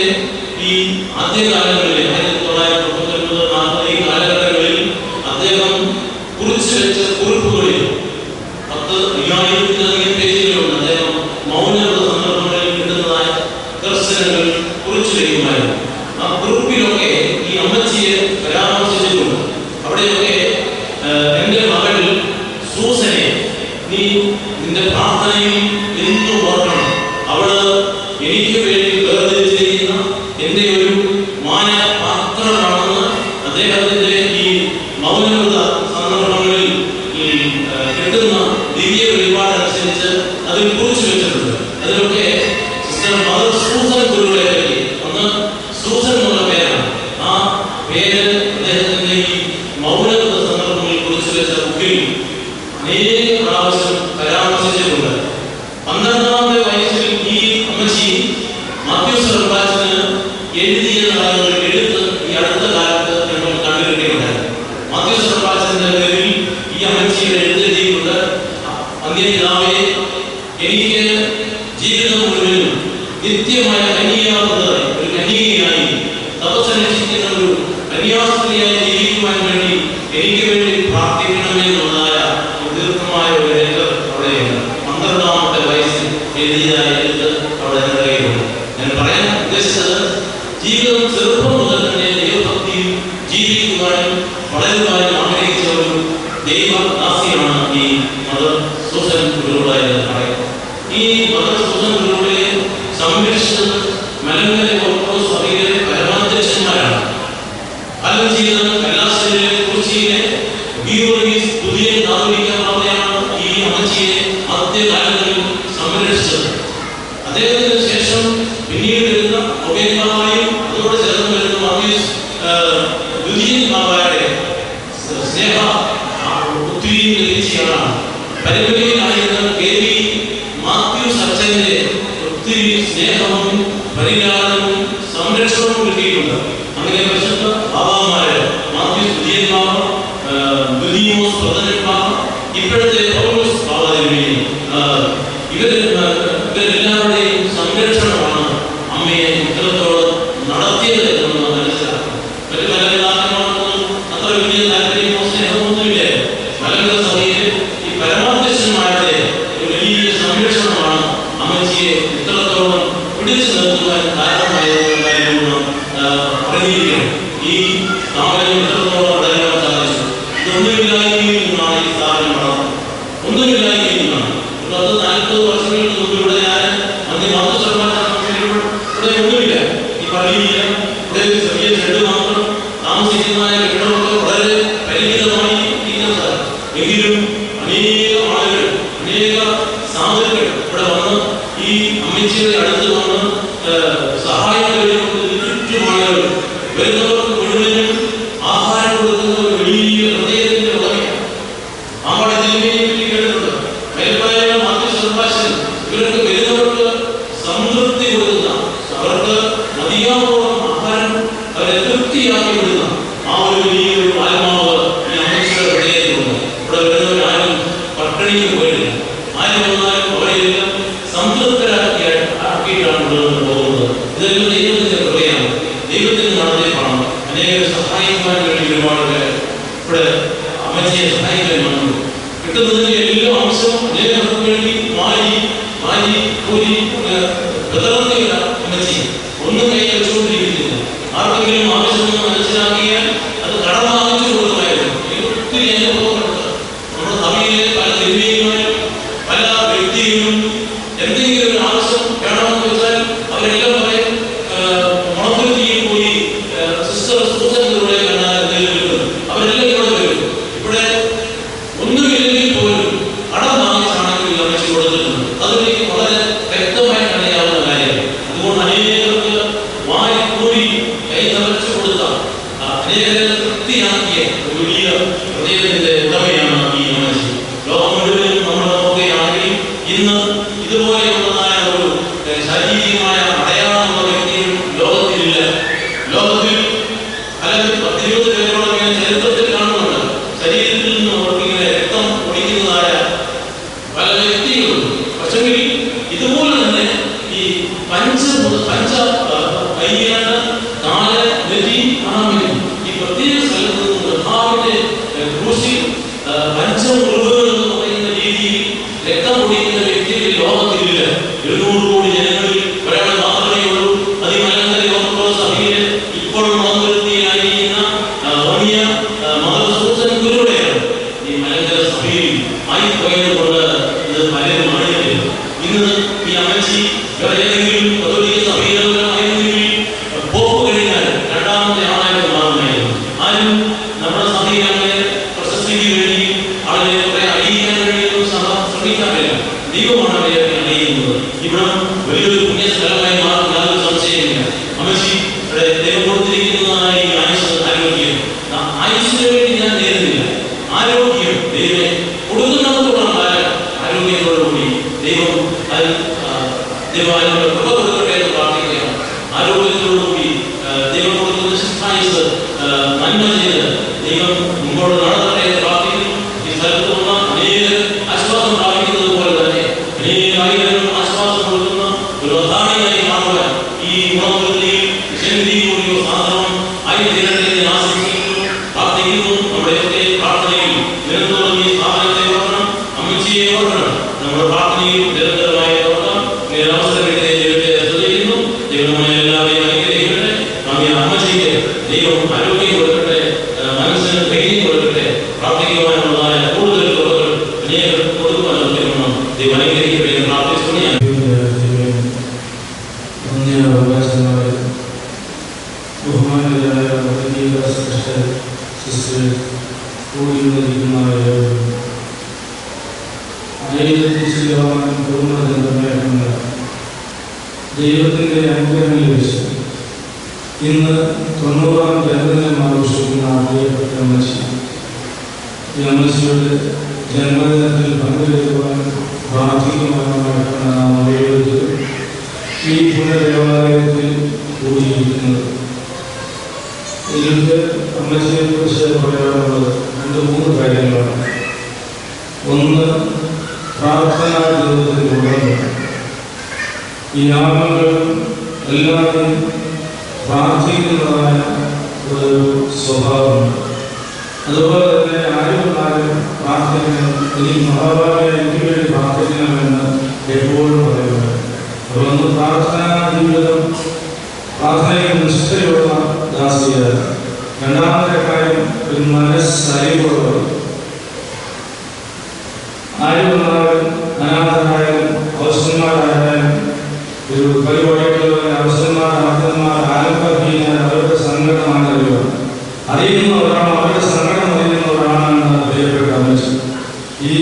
ഈ ആദ്യകാലങ്ങളിൽ 1939-40 ഈ കാലഘട്ടങ്ങളിൽ അദ്ദേഹം കുറിച്ചു വെച്ച കുറിപ്പുകളിൽ 10,000-ലധികം പേജുകളുണ്ട്. അദ്ദേഹം മൗനമുള്ള സന്ദർഭങ്ങളിൽ കിട്ടുന്നതായ ദർശനങ്ങൾ കുറിച്ചു വയ്ക്കുമായിരുന്നു. ആ കുറിപ്പിലൊക്കെ ഈ അമ്മച്ചിയെ പരാമർശിച്ചിട്ടുണ്ട്. അവിടെയൊക്കെ എന്റെ മകൾ സൂസനെ നീ നിന്റെ പ്രാർത്ഥനയിൽ എന്നും ഓർക്കണം. അവള് എനിക്ക് വേണ്ടി വേർതിരിച്ചിരിക്കുന്ന എന്റെ ഒരു മാനപാത്രമാണെന്ന് അദ്ദേഹത്തിന്റെ ഈ മൗനമുള്ള സന്ദർഭങ്ങളിൽ കിട്ടുന്ന ദിവ്യ വെളിപാടനുസരിച്ച് അതിൽ കുറിച്ചു വെച്ചിട്ടുണ്ട്. അതിലൊക്കെ സിസ്റ്റർ മദർ സൂസൻ ഗുരുവിനെ പറ്റി, അന്ന് സൂസൻ എന്നുള്ള പേരാണ്. ആ പേര് അദ്ദേഹത്തിന്റെ ഈ മൗനമുള്ള സന്ദർഭങ്ങളിൽ കുറിച്ചു വെച്ച ബുക്കിൽ അനേക പ്രാവശ്യം പരാമർശിച്ചിട്ടുണ്ട്. 12ാമത്തെ വയസ്സിൽ ഈ അമ്മച്ചി മാത്യു സർവാച്ചന് എഴുതിയ എഴുത്ത് ഈ അടുത്ത കാലത്ത് ഞങ്ങൾ കണ്ടുകിട്ടുകയുണ്ടായിരുന്നു. മാത്യു സർവാച്ചന്റെ പേരിൽ ഈ അമ്മച്ചിയുടെ എഴുതിയിട്ടുണ്ട്. അന്ത്യപിതാവേ, എനിക്ക് ജീവിതം മുഴുവനും നിത്യമായ കന്യകയായി തപസ്സനുഷ്ഠിക്കുന്ന കന്യാസ്ത്രീയായി ജീവിക്കുവാൻ വേണ്ടി എനിക്ക് വേണ്ടി പ്രാർത്ഥിക്കണമെന്നുള്ളതായ ദീർഘമായ ഒരു ലെറ്റർ അവിടെയുണ്ട്. 12ാമത്തെ വയസ്സിൽ എഴുതിയതായ എഴുത്ത് അവിടെ നിറയുന്നു. ഞാൻ പറയാൻ ഉദ്ദേശിച്ചത് ജീവിതം ചെറുപ്പം മുതൽ തന്നെ ദൈവഭക്തിയും ജീവിക്കുവാനും വളരുവാനും ആഗ്രഹിച്ച ഒരു ദൈവദാസിയാണ് ഈ മദർ സൂസൻ കുരുവിള എന്ന് പറയുന്നത്. ഈ മദർ സൂസൻ കുരുവിളയെ സംരക്ഷിച്ചത് മലങ്കര ഓർത്തഡോക്സ് സഭയിലെ പരമാധ്യക്ഷന്മാരാണ്. കാലം ചെയ്ത കൈലാസത്തിലെ കുറിച്ചിയിലെ ഗീവർഗീസ് പുതിയ നാഗരികമാണ് ഈ അമ്മച്ചിയെ ആദ്യകാലങ്ങളിൽ സംരക്ഷിച്ചത്. അദ്ദേഹത്തിന് ശേഷം പിന്നീട് വരുന്ന ഒബേമായും അതോടെ ചേർന്ന് വരുന്ന മാത്യൂസ് ദ്വിതീയൻ ബാബയുടെ സ്നേഹ ഒത്തിരി ലഭിച്ചയാണ്. പരിപാടിയിലായിരുന്ന KV മാത്യൂസ് അച്ഛന്റെ ഒത്തിരി സ്നേഹവും പരിലാളനവും സംരക്ഷണവും കിട്ടിയിട്ടുണ്ട്. അങ്ങനെ പരിശുദ്ധ ബാബാമാര് മാത്യൂസ് ദ്വിതീയൻ ബാബ, ദ്വിതീയമോസ് പ്രഥമൻ ബാബ, ഇപ്പോഴത്തെ പൗലോസ് ബാബ ഇവരെല്ലാവരുടെയും സംരക്ഷണമാണ് അമ്മയെ ഇത്രത്തോളം നടത്തിയത് എന്ന് മനസ്സിലാക്കണം. മറ്റു പല പിതാക്കന്മാർക്കൊന്നും അത്ര വലിയ താല്പര്യമോ സ്നേഹമൊന്നുമില്ല. മലങ്കര സഭയിലെ ഈ പരമാധ്യക്ഷന്മാരുടെ ഒരു വലിയ സംരക്ഷണമാണ് അമ്മച്ചിയെ ഇത്രത്തോളം പിടിച്ചു നിർത്തുവാൻ കാരണമായതെന്ന് കാര്യമാണ് പറഞ്ഞിരിക്കുന്നത്. ഈ സ്ഥാപനം ഇത്രത്തോളം വളരാൻ സാധിച്ചു. ഇതൊന്നുമില്ലായ്മയിൽ നിന്നാണ് ഈ സ്ഥാപനം വളർന്നത്. ഒന്നുമില്ലായ്മയിൽ നിന്നാണ്. 40 വർഷങ്ങൾക്ക് മുമ്പ് ഇവിടെ ഞാൻ അന്ന് ഇവിടെ ഒന്നുമില്ല. ഈ പള്ളിയില്ല. ഇവിടെ ഒരു ചെറിയ ഷെഡ് മാത്രം താമസിക്കുന്നതായ കെട്ടിടമൊക്കെ വളരെ പരിമിതമായി ഇരിക്കുന്നതാണ്. എങ്കിലും അനേക ആളുകൾ, അനേക സാധുക്കൾ ഇവിടെ വന്ന് ഈ അമ്മച്ചിയുടെ അടുത്ത് വന്ന് സഹായം ചുറ്റുമാളുകൾ വരുന്നവർക്ക് മുഴുവനും ആഹാരം കൊടുക്കുന്ന ഒരു വലിയ ഹൃദയത്തിന്റെ ഉടമയാണ്. ആമ്പാടെ തിരുമേനിയെ കേട്ടിട്ടുണ്ട്. മേൽപ്പായ മാതൃശുഭാഷൻ ഇവർക്ക് വരുന്നവർക്ക് സംതൃപ്തി കൊടുക്കുന്ന, അവർക്ക് മതിയാവോളം ആഹാരം അവരെ തൃപ്തിയാക്കി വിടുന്ന ആ ഒരു വലിയൊരു ആത്മാവ് ഈ അമ്മച്ചിയുടെ ഹൃദയത്തിലുണ്ട്. ഇവിടെ വരുന്നവരാരും പട്ടിണിക്ക് പോയിട്ടില്ല. ആര് വന്നാലും അവരെല്ലാം സംതൃപ്തരാക്കിയിട്ടാണ് ഇവിടെ പോകുന്നത്. ഇതെല്ലാം ദൈവത്തിന്റെ കൃപയാണ്, ദൈവത്തിന്റെ നടത്തിപ്പാണ്. അനേകം സഹായിക്കുവാൻ വേണ്ടി ഒരുപാട് പേര് ഇവിടെ അമ്മച്ചിയെ സഹായിക്കാൻ വന്നു. കിട്ടുന്നതിന്റെ എല്ലാ അംശവും അനേകർക്ക് വേണ്ടി മാരി കൂലി വിതറുന്നില്ല. അമ്മച്ചി ഒന്നും കൈ വെച്ചുകൊണ്ടിരിക്കുന്നില്ല. ആർക്കെങ്കിലും ആവശ്യമെന്ന് മനസ്സിലാക്കിയാൽ അത് കടം വാങ്ങിച്ചു കൊടുക്കുമായിരുന്നു. എനിക്ക് ഒത്തിരി അനുഭവങ്ങളുണ്ട്. നമ്മുടെ സഭയിലെ പല തിരുമേനിമാരും പല വ്യക്തികളും എന്തെങ്കിലും ഒരു ആവശ്യം വേണമെന്ന് വെച്ചാൽ അവരെല്ലാം പറയും മുളക്കുരുത്തിയിൽ പോയി സിസ്റ്റർ സൂസനിലൂടെ കാണാൻ എന്തെങ്കിലും കിട്ടും. അവരെല്ലാം ഇവിടെ വരും. ഇവിടെ ഒന്നുമില്ലെങ്കിൽ പോലും കടം വാങ്ങിച്ചാണെങ്കിൽ അമ്മച്ചി കൊടുത്തിട്ടുണ്ട്. അതെനിക്ക് വളരെ വ്യക്തമായി അറിയാവുന്ന കാര്യമാണ്. അതുകൊണ്ട് അനേകർക്ക് വാരി കൂടി കൈ നിറച്ചു കൊടുത്ത, അനേകരെ തൃപ്തിയാക്കിയ ഒരു വലിയ ഹൃദയത്തിന്റെ ഉടമയാണ് ഈ അമ്മച്ചി. ലോകം മുഴുവനും നമ്മൾ നോക്കുകയാണെങ്കിൽ ഇന്ന് ഇതുപോലെയുള്ളതായ ഒരു ശാരീരികമായ അടയാളമുള്ള വ്യക്തിയും ലോകത്തിലില്ല. ലോകത്തിൽ അല്ലെങ്കിൽ 10-20 പേരോളം ഇങ്ങനെ ചരിത്രത്തിൽ കാണുന്നുണ്ട്. ശരീരത്തിൽ നിന്ന് അവർക്കിങ്ങനെ രക്തം ഒടിക്കുന്നതായ പല വ്യക്തികളുണ്ട്. പക്ഷെങ്കിൽ ഇതുപോലെ തന്നെ ഈ പഞ്ച കയ്യാണ്ട് കാല് നെറ്റി ആമിന് ഈ പ്രത്യേക സ്ഥലത്ത് നിന്ന് കർത്താവിന്റെ ക്രൂശിൽ പഞ്ചമൃഗങ്ങൾ എന്ന് പറയുന്ന രീതിയിൽ രക്തം പൊടിക്കുന്ന വ്യക്തികൾ ലോകത്തിലില്ല. 200 കോടി ജനങ്ങളിൽ ഒരാൾ മാത്രമേ ഉള്ളൂ. അത് മലങ്കര ഓർത്തഡോക്സ് സഭയിലെ ഇപ്പോൾ മതനിരത്തിയായിരിക്കുന്ന വലിയ മദർ സൂസൻ കുരുവിളയാണ്. ഈ മലങ്കര സഭയിൽ ആയിപ്പോയത് കൊണ്ട് ഇത് പലരും അറിയില്ല. ഇന്ന് ഈ അമ്മച്ചി ഏതെങ്കിലും കത്തോലിക്ക സഭയിലായിരുന്നെങ്കിൽ പോപ്പ് കഴിഞ്ഞാൽ 2ാമത്തെ ആളായിട്ട് മാറുമായിരുന്നു. ആരും നമ്മുടെ സഭയിൽ അങ്ങനെ പ്രശസ്തിക്ക് വേണ്ടി ആളുകളെ കുറെ അറിയിക്കാൻ വേണ്ടിയൊന്നും സഭ ശ്രമിക്കാറില്ല. ദൈവമാണ് അവരെ അറിയുന്നത്. ഇവിടെ വലിയൊരു പുണ്യസ്ഥലമായി മാറും, യാതൊരു സംശയമില്ല. അമ്മച്ചി ദൈവം കൊടുത്തിരിക്കുന്നതായ ഈ ആയുസ്സ്, ആയുസ്സിന് വേണ്ടി ഞാൻ നേരുന്നില്ല. ആരോഗ്യം ദൈവം കൊടുക്കുന്നതോടുള്ള ആരോഗ്യത്തോടുകൂടി ദൈവം ദൈവാലയങ്ങളുടെ കൃപ കൊടുക്കട്ടെ എന്ന് പ്രാർത്ഥിക്കുകയാണ്. ആരോഗ്യത്തോടുകൂടി ദൈവം കൊടുക്കുന്ന ശിഷ്ടായുസ് നന്മ ചെയ്ത് ദൈവം മുമ്പോട്ട് നടത്തട്ടെ എന്ന് പ്രാർത്ഥിക്കുന്നു. ഈ സ്ഥലത്തുള്ള അനേക ആശ്വാസം പ്രാപിക്കുന്നത് പോലെ തന്നെ അനേകായിരം ആശ്വാസം കൊടുക്കുന്ന ഒരു പ്രധാനിയായി മാറുവാൻ ഈ ഗുണവൃത്തിയിൽ സാധനം ദൈവം ആരോഗ്യം കൊടുക്കട്ടെ, മനസ്സിന് ധൈര്യം കൊടുക്കട്ടെ, പ്രാർത്ഥിക്കുവാനുള്ളതായ കൂടുതൽ കുറവുകൾ അനേകം കൊടുക്കുവാൻ നോക്കണം. ദൈവം അനുഗ്രഹിക്കട്ടെ എന്ന് പ്രാർത്ഥിച്ചുകൊണ്ട് ഞാൻ ബഹുമാനരായ സിസ്റ്റർ കൂടിയിരിക്കുന്നവരെ പൂർണ്ണചന്ദ്രമേഖല ദൈവത്തിൻ്റെ അനുഗ്രഹം ലഭിച്ചു ഇന്ന് 90-ാം ജന്മദിനം ആഘോഷിക്കുന്ന പ്രിയപ്പെട്ട അമ്മച്ചി, ഈ അമ്മച്ചിയുടെ ജന്മദിനത്തിൽ പങ്കുവയ്ക്കുവാൻ പ്രാർത്ഥിക്കുവാനുമായിട്ടാണ് നാം അവയോട് ഈ പുനർദേവാലയത്തിൽ കൂടിയിരിക്കുന്നത്. എനിക്ക് അമ്മച്ചിയെക്കുറിച്ച് പറയാനുള്ളത് 2-3 കാര്യങ്ങളാണ്. ഒന്ന്, പ്രാർത്ഥനാ ജീവിതത്തിലുള്ളത് ഈ യാമങ്ങളും എല്ലാവരും പ്രാർത്ഥിക്കുന്നതായ ഒരു സ്വഭാവമുണ്ട്. അതുപോലെ തന്നെ ആരും പ്രാർത്ഥിക്കണം, ഈ മഹാഭാവിയെ എനിക്ക് വേണ്ടി പ്രാർത്ഥിക്കണമെന്ന് എപ്പോഴും പറയുന്നത്. അപ്പോൾ ഒന്ന് പ്രാർത്ഥനാ ജീവിതം, പ്രാർത്ഥനയിൽ നിഷ്ഠയുള്ള ദാസിയത. രണ്ടാമത്തെ കാര്യം, ഒരു മനസ്സറിവുള്ളത്. ആരും അനാഥരായാലും അവസരന്മാരായാലും ഒരു പരിപാടികളിലെ അവസരന്മാർ ആരംഭീന അവരുടെ സങ്കടമാണല്ലോ അറിയുന്നവരാണ്, അവരുടെ സങ്കടം അറിയുന്നവരാണെന്ന് പ്രിയപ്പെട്ട അമ്മച്ചി. ഈ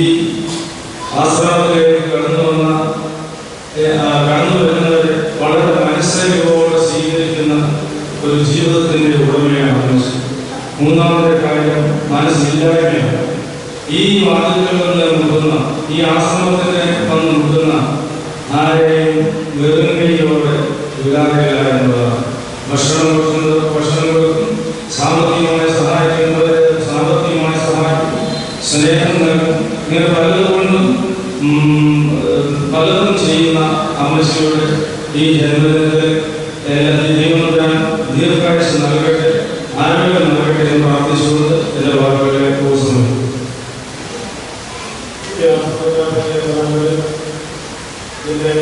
ആശ്രമത്തിലേക്ക് കടന്നു വരുന്നവരെ വളരെ മനസ്സരിവോടെ സ്വീകരിക്കുന്ന ഒരു ജീവിതത്തിൻ്റെ ഉടമയാണ് അമ്മച്ചി. മൂന്നാമത്തെ കാര്യം, മനസ്സില്ലായ്മയാണ്. ഈ വാതിലുകളിൽ മുട്ടുന്ന, ഈ ആശ്രമത്തിന് വന്ന് മുട്ടുന്ന ആരെയും വെറുങ്കയോടെ വിടാറില്ല എന്നതാണ്. ഭക്ഷണം കൊടുക്കും, സാമ്പത്തികമായി സഹായിക്കുന്നവരെ സാമ്പത്തികമായി സഹായിക്കും, സ്നേഹം നൽകും. ഇങ്ങനെ പലതും ചെയ്യുന്ന അമ്മച്ചിയുടെ ഈ ജന്മദിനത്തിൽ ദൈവം ദീർഘായുസ്സ് നൽകട്ടെ, ആരോഗ്യം നൽകട്ടെ എന്ന് പ്രാർത്ഥിച്ചുകൊണ്ട് എൻ്റെ വാക്കുകളെ പൂർണ്ണമാക്കും. ഇതിൻ്റെ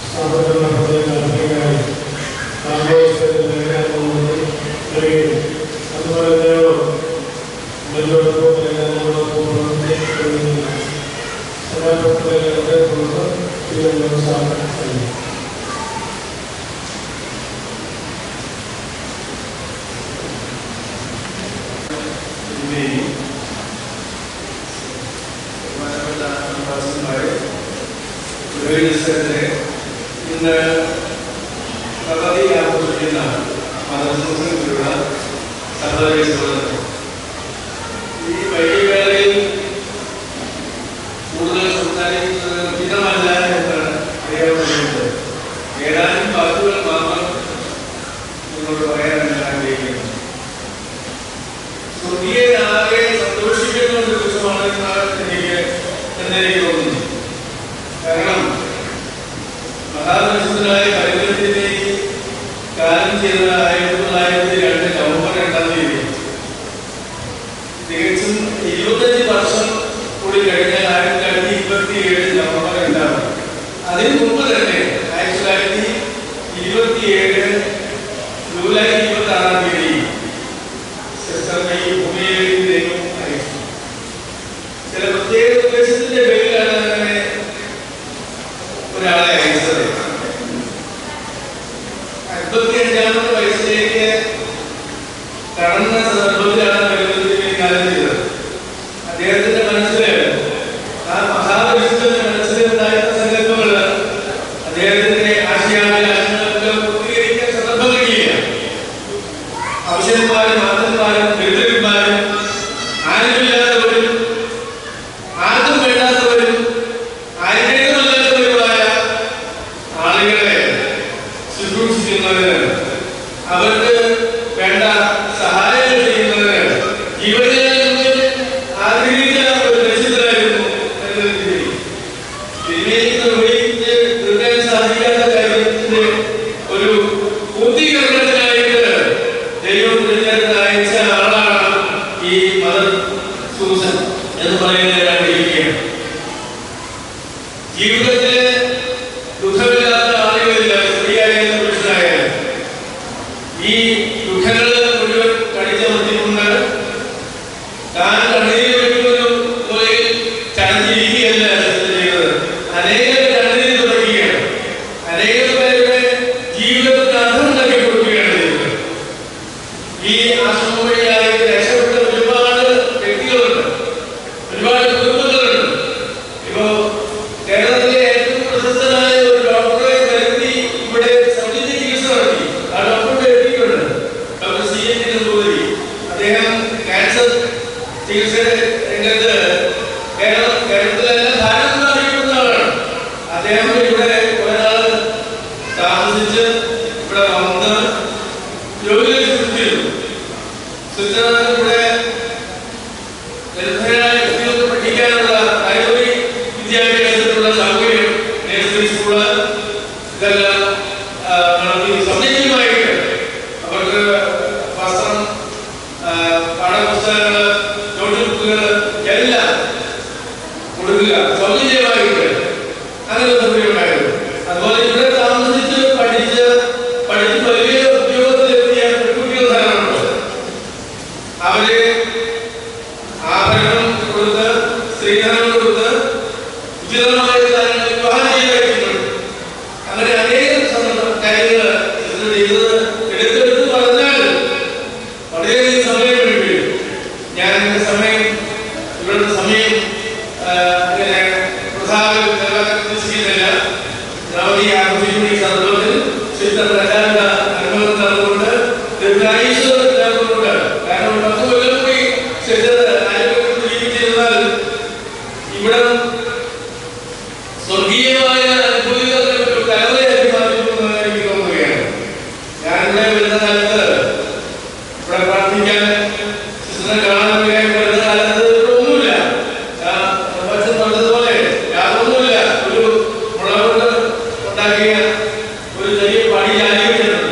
സ്ഥാപന പ്രത്യേകമായി അതുപോലെ ഇന്ന് പദ്ധതി ആഘോഷിക്കുന്ന മതസംഘത്തിലുള്ള സഹോദരി സഹോദരൻ, ഈ വൈകിവേളയിൽ കൂടുതൽ സംസാരിക്കുന്നത് ഉചിതമല്ല എന്നാണ് അറിയാവുന്നത്. ഏതാനും വാക്കുകൾ മാത്രം നിങ്ങളോട് പറയാനാണ് ആഗ്രഹിക്കുന്നത്. സ്വർഗീയനാകെ സന്തോഷിക്കുന്ന ഒരു ദിവസമാണ് എനിക്ക് തോന്നുന്നു. കാരണം മഹാപരിശുദ്ധനായ പരിഗണത്തിലേക്ക് കാലം ചെയ്ത 1902 നവംബർ 2-ാം തീയതി തികച്ചും 25 വർഷം കൂടി കഴിഞ്ഞാൽ 1927 നവംബർ 2-ാം. അതിന് മുമ്പ് തന്നെ 1927 ജൂലൈ 26-ാം തീയതി സിസ്റ്ററിനെ ഈ ഭൂമിയിലേക്ക് ദൈവം അയച്ചു. ചില പ്രത്യേക ഉദ്ദേശത്തിന്റെ പേരിലാണ് അങ്ങനെ ഒരാളെ അയച്ചത്. 55-ാമത്തെ വയസ്സിലേക്ക് കടന്ന സന്ദർഭത്തിലാണ് കാലം ചെയ്തത്. അദ്ദേഹത്തിന്റെ മനസ്സിൽ ആ മഹാപരിശുദ്ധന്റെ മനസ്സിലുണ്ടായിരുന്ന സങ്കല്പങ്ങൾ അദ്ദേഹത്തിന്റെ ആശയാവിലാശങ്ങളൊക്കെ പൂർത്തീകരിക്കാൻ സന്ദർഭം കിട്ടിയില്ല. അവശന്മാരും മാതന്മാരും ദരിദ്രന്മാരും ആരുമില്ലാത്തവരും ആർക്കും വേണ്ടാത്തവരും ആരുമല്ലാത്തവരുമായ ആളുകളെ ശുശ്രൂഷിക്കുന്നതിന്, അവർക്ക് വേണ്ട സഹായങ്ങൾ ചെയ്യുന്നതിന് ഇവരെ ആഗ്രഹിച്ച ഒരു ലക്ഷ്യത്തിലായിരുന്നു തീർക്കാൻ സാധിക്കാത്ത കാര്യത്തിന്റെ ഒരു പൂർത്തീകരണത്തിനായിട്ട് ദൈവം തിരഞ്ഞെടുത്ത് അയച്ച ആളാണ് ഈ മദർ സൂസൻ എന്ന് പറയുന്നതിനായിരിക്കുകയാണ്. ജീവിതത്തിലെ ദുഃഖമില്ലാത്ത ആളുകളില്ല, സ്ത്രീയായാലും പുരുഷനായാലും. ഈ ദുഃഖങ്ങൾ ചികിത്സ രംഗത്ത് കേരളത്തിലെല്ലാം ധാരാളം അറിയപ്പെടുന്ന ആളാണ്. അദ്ദേഹം ഇവിടെ കുറെ നാൾ താമസിച്ച് ഇവിടെ വന്ന് ജോലിയിൽ സൃഷ്ടിച്ചിരുന്നു. ഇവിടെ നിർഭയരായ കുട്ടികൾക്ക് പഠിക്കാനുള്ള കായിക വിദ്യാഭ്യാസത്തിനുള്ള സൗകര്യം, നഴ്സറി സ്കൂള് ഇതെല്ലാം സൗജന്യമായിട്ട് അവർക്ക് വസ്ത്രം, പാഠപുസ്തകങ്ങൾ, നോട്ട് ബുക്കുകൾ എല്ലാം കൊടുക്കുക സൗജന്യമായിട്ട്. അങ്ങനെ സൗകര്യം ഉണ്ടായിരുന്നു. അതുപോലെ ഇവിടെ താമസിച്ച് പഠിച്ച് വലിയ ഉദ്യോഗത്തിലെത്തിയ പെൺകുട്ടികൾ ധാരാളമുണ്ട്. അവര് ആഭരണം കൊടുത്ത്, സ്ത്രീധനം കൊടുത്ത് ഉചിതമായ കാര്യങ്ങൾ വിവാഹം ചെയ്ത് കഴിച്ചിട്ടുണ്ട്. അങ്ങനെ അനേകം കാര്യങ്ങൾ ചെയ്തത് എടുത്തെടുത്ത് പറഞ്ഞാൽ വളരെയധികം സമയം വേണ്ടി. ഞാൻ ഇവിടുത്തെ സമയം ഇങ്ങനെ ഉദ്ദേശിക്കുന്നില്ല. നവതി ആഘോഷിക്കുന്ന ഈ സന്ദർഭത്തിൽ എല്ലാവരുടെ അനുഭവം നടന്നുകൊണ്ട് ദീർഘായുസ് ഉണ്ടാകുന്നുണ്ട്. കാരണം 10 കൊല്ലം കൂടി ജീവിച്ചിരുന്നാൽ ഇവിടെ സ്വർഗീയമായ അനുഭൂതികളുടെ ഒരു കലവയായി മാറ്റുമെന്ന് എനിക്ക് തോന്നുകയാണ്. ഞാനിവിടെ വരുന്ന കാലത്ത് ഇവിടെ പ്രാർത്ഥിക്കാൻ സിസ്റ്ററെ കാണാൻ വരുന്ന കാലത്ത് ഇവിടെ ഒന്നുമില്ല. പക്ഷെ പറഞ്ഞതുപോലെ യാതൊന്നുമില്ല. ഒരു മുളകൊണ്ട് ഉണ്ടാക്കിയ ഒരു ചെറിയ പണി ചാരി വെച്ചിട്ടുണ്ട്.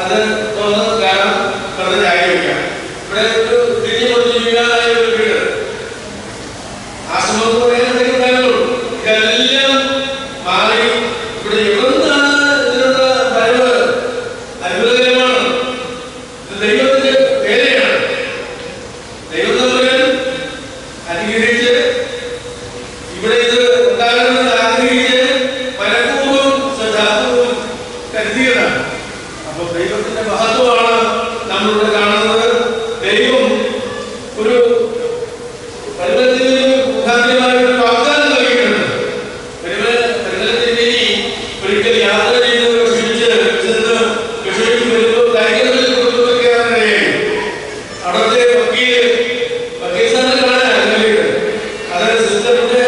അത് തോന്നുന്നത് കാരണം വെറുതെ ചാരി വയ്ക്കാം. ഇവിടെ ഒരു തിരിഞ്ഞു കൊടുത്ത് വീഴാനായ ഒരു വീട് ആശ്രമം പറയാനുള്ളൂ. ഇതെല്ലാം മാറി ഇവിടെ എവിടുന്നാണ് ഇതിനുള്ള വരവ്? അത്ഭുതകരമാണ്. ഇത് ദൈവത്തിന്റെ വേലയാണ്. ദൈവം തമ്പുരാൻ അനുഗ്രഹിച്ച് ഇവിടെ ഇത് ഉണ്ടാകണമെന്ന് ആഗ്രഹിച്ച് മനഃപൂർവ്വം ശ്രദ്ധാപൂർവ്വം കരുതിയതാണ്. അപ്പൊ ദൈവത്തിന്റെ മഹത്വമാണ് നമ്മളിവിടെ കാണുന്നത്. ദൈവം ഒരു പരിമളത്തിന് മുഖാന്തരമായ ഒരു വാഗ്ദാനം നൽകിയിട്ടുണ്ട്. പരിമളത്തിന് ഒരിക്കൽ യാത്ര ചെയ്ത് ക്ഷണിച്ച് വരുമ്പോൾ കാര്യങ്ങളിൽ കൊണ്ടുവയ്ക്കാനായി അവിടുത്തെ വക്കീൽ കാണാൻ നൽകിയത്. അതായത് സിസ്റ്ററിന്റെ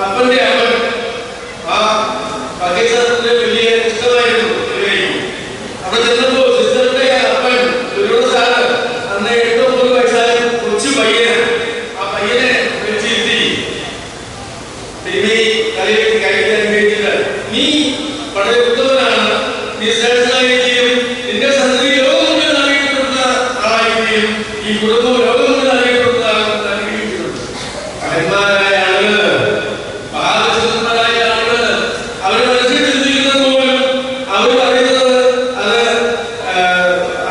അപ്പന്റെ അപ്പൻ ആ വക്കീൽ വലിയ ഇഷ്ടമായിരുന്നു. അവിടെ ചെന്നപ്പോ സിസ്റ്ററിന്റെ അപ്പൻ ഒരു സാറ് അന്ന് 8-9 വയസ്സായ കൊച്ചു പയ്യന്, ആ പയ്യനെ വെച്ചിരുത്തി നീ വളരെ ഉത്തമനാണ്, നീ ശ്രേഷ്ഠനായിരിക്കും, നിന്റെ സന്തതി ലോകം മുഴുവൻ അറിയപ്പെടുന്ന ആളായിരിക്കും, ഈ കുടുംബം ലോകം മുഴുവൻ അറിയപ്പെടുന്ന ആഗ്രഹിക്കുന്നുണ്ട്. മഹന്മാരായ ആളുകള്, മഹാദശന്മാരായ ആളുകള് അവര് മനസ്സിൽ ചിന്തിക്കുന്നത് പോലും അവർ പറയുന്നത് അത്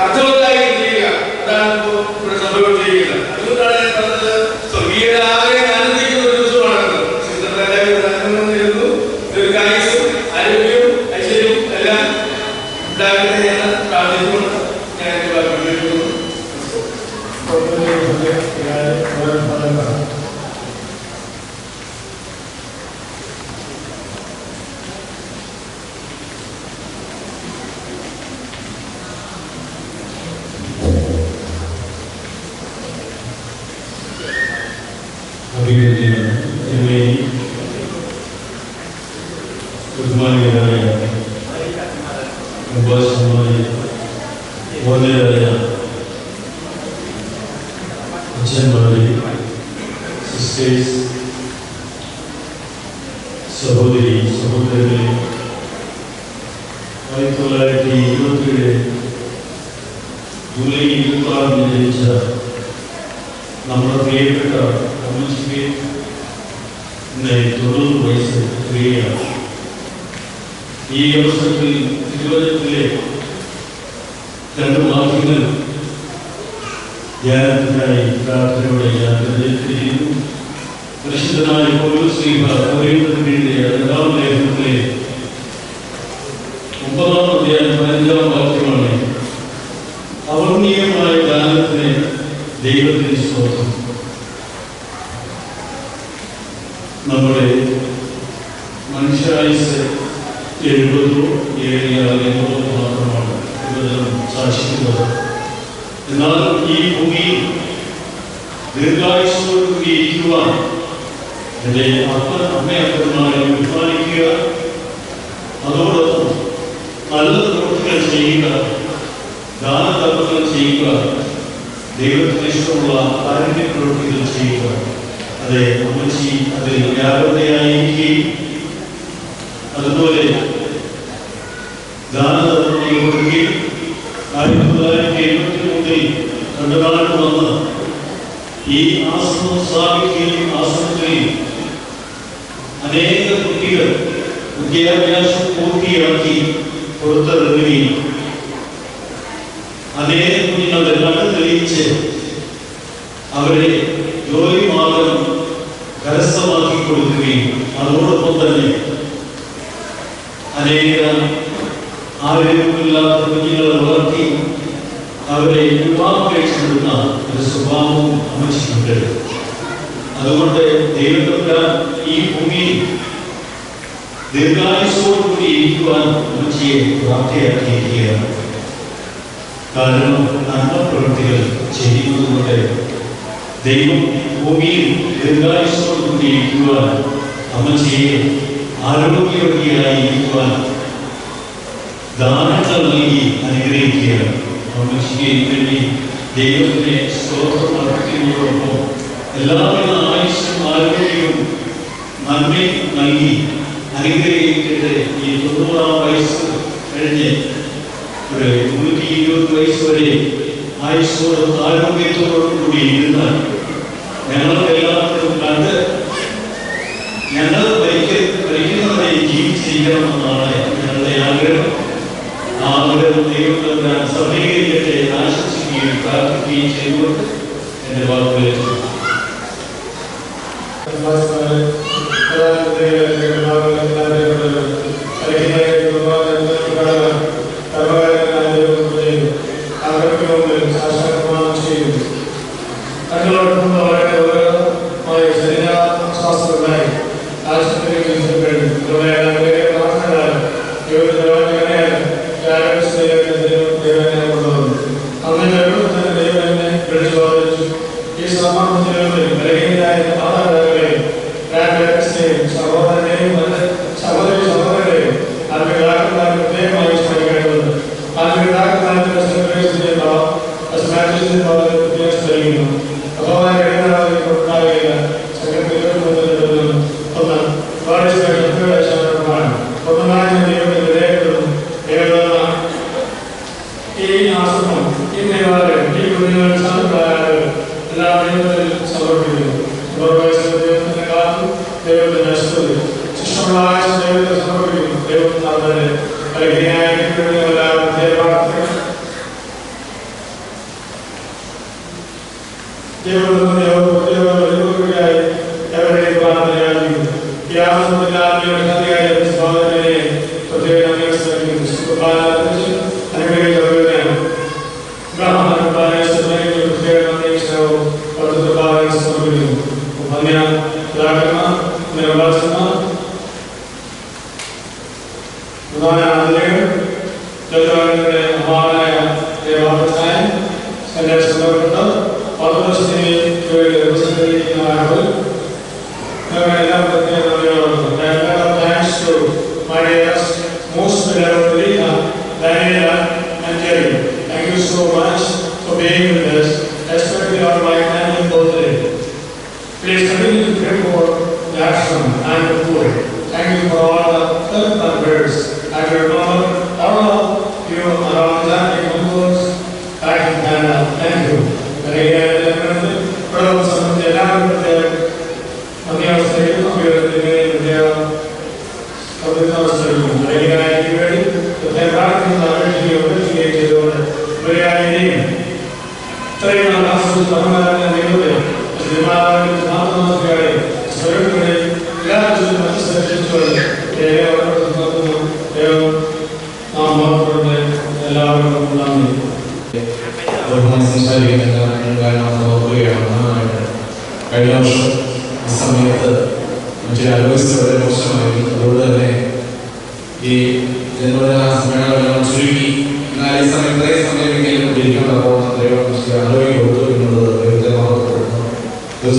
അർത്ഥവത്തായി ചെയ്യുക. അതാണ് ഇവിടെ സംഭവിച്ചിരിക്കുന്നത്. അതുകൊണ്ടാണ് ഞാൻ പറഞ്ഞത് സ്വർഗീയരാകെ ആനന്ദിക്കുന്ന ഒരു ദിവസമാണെന്ന്. ദീർഘായുസ്സും ആരോഗ്യവും ഐശ്വര്യവും എല്ലാം ഉണ്ടാകട്ടെ എന്ന് പ്രാർത്ഥിച്ചുകൊണ്ട് ഞാൻ എന്റെ വാക്കുകൾ ബഹുമാനികളായ അച്ഛന്മാരെ, സിസ്റ്റേഴ്സ്, സഹോദരി സഹോദരങ്ങളെ, 1927 ജൂലൈ 26 ജനിച്ച നമ്മുടെ പ്രിയപ്പെട്ട അമ്മച്ചിക്ക് ഇന്ന് 90 വയസ്സ് തികയാണ്. ഈ അവസരത്തിൽ തിരുവനന്തപുരത്തിലെ 2 വാക്യങ്ങൾ ധ്യാനത്തിനായി പ്രാർത്ഥനയോടെ ഞാൻ തിരഞ്ഞെടുത്തിരിക്കുന്നു. പരിശുദ്ധനായ പൗലോസ്ലീഹ കൊരിന്ത്യർക്ക് എഴുതിയ 2-ാം ലേഖനത്തിലെ 9-ാം അധ്യായം 15-ാം വാക്യമാണ്. അവർണ്ണീയമായ ദാനത്തിന് ദൈവത്തിന് സ്തോത്രം. നമ്മുടെ മനുഷ്യായുസ് 70 മാത്രമാണ് സാക്ഷിക്കുന്നത്. എന്നാൽ ഈ ഭൂമിയിൽ ദീർഘായുസ്സോടുകൂടി ഇരിക്കുവാൻ എൻ്റെ അമ്മയപ്പന്മാരെ ബഹുമാനിക്കുക, അതോടൊപ്പം നല്ല പ്രവൃത്തികൾ ചെയ്യുക, ദാനധർമ്മങ്ങൾ ചെയ്യുക, ദൈവത്തിന് ഇഷ്ടമുള്ള കാരുണ്യ പ്രവൃത്തികൾ ചെയ്യുക. അതെ, അമ്മച്ചി അതിൽ വ്യാപൃതയായിരിക്കുകയും അതുപോലെ ദാനധർമ്മങ്ങൾ കൊടുക്കുകയും 1973 കണ്ടനാട് വന്ന് ഈ ആശ്രമം സ്ഥാപിക്കുകയും ആശ്രമത്തിൽ അനേക കുട്ടികൾ വിദ്യാഭ്യാസം പൂർത്തിയാക്കി പുറത്തിറങ്ങുകയും അനേക കുഞ്ഞുങ്ങളുടെ കണ്ണ് തെളിയിച്ച് അവരെ ജോലി മാർഗം കരസ്ഥമാക്കി കൊടുക്കുകയും അതോടൊപ്പം തന്നെ അനേക ആരോഗ്യമില്ലാത്ത കുഞ്ഞുങ്ങളെ വളർത്തി അവരെ വിവാഹം കഴിച്ചിടുന്ന ഒരു സ്വഭാവവും അമ്മച്ചിട്ടുണ്ട്. അതുകൊണ്ട് ദൈവത്തെ ഈ ഭൂമിയിൽ ദീർഘായുസ്സോടുകൂടി ഇരിക്കുവാൻ അമ്മച്ചിയെ പ്രാപ്തിയാക്കിയിരിക്കുകയാണ്. കാരണം നല്ല പ്രവൃത്തികൾ ചെയ്യുന്നതുകൊണ്ട് ദൈവം ഭൂമിയിൽ ദീർഘായുസ്സോടുകൂടി ഇരിക്കുവാൻ അമ്മച്ചിയെ ആരോഗ്യവതിയായി ഇരിക്കുവാൻ ദാനങ്ങൾ നൽകി അനുഗ്രഹിക്കുകയാണ്. അമ്മച്ചിക്ക് വേണ്ടി ദൈവത്തിനെ സ്തോത്രം അർപ്പിക്കുന്നതോടൊപ്പം എല്ലാവിധ ആയുസ്സും ആരോഗ്യവും നന്മയും നൽകി അനുഗ്രഹിക്കട്ടെ. ഈ 90-ാം വയസ്സ് കഴിഞ്ഞ് ഒരു 120 വയസ്സ് വരെ ആയുസ്സോടും ആരോഗ്യത്തോടും കൂടി ഇരുന്നാൽ ഞങ്ങളെല്ലാവരും കണ്ട് ഞങ്ങൾ ഭരിക്കുന്നവരെ ജീവിച്ചിരിക്കണമെന്നാണ് ഞങ്ങളുടെ ആഗ്രഹം. ആ ആഗ്രഹം ദൈവത്തെ സമീകരിക്കട്ടെ, ആശംസിക്കുകയും പ്രാർത്ഥിക്കുകയും ചെയ്തുകൊണ്ട് എൻ്റെ വാക്കുകൾ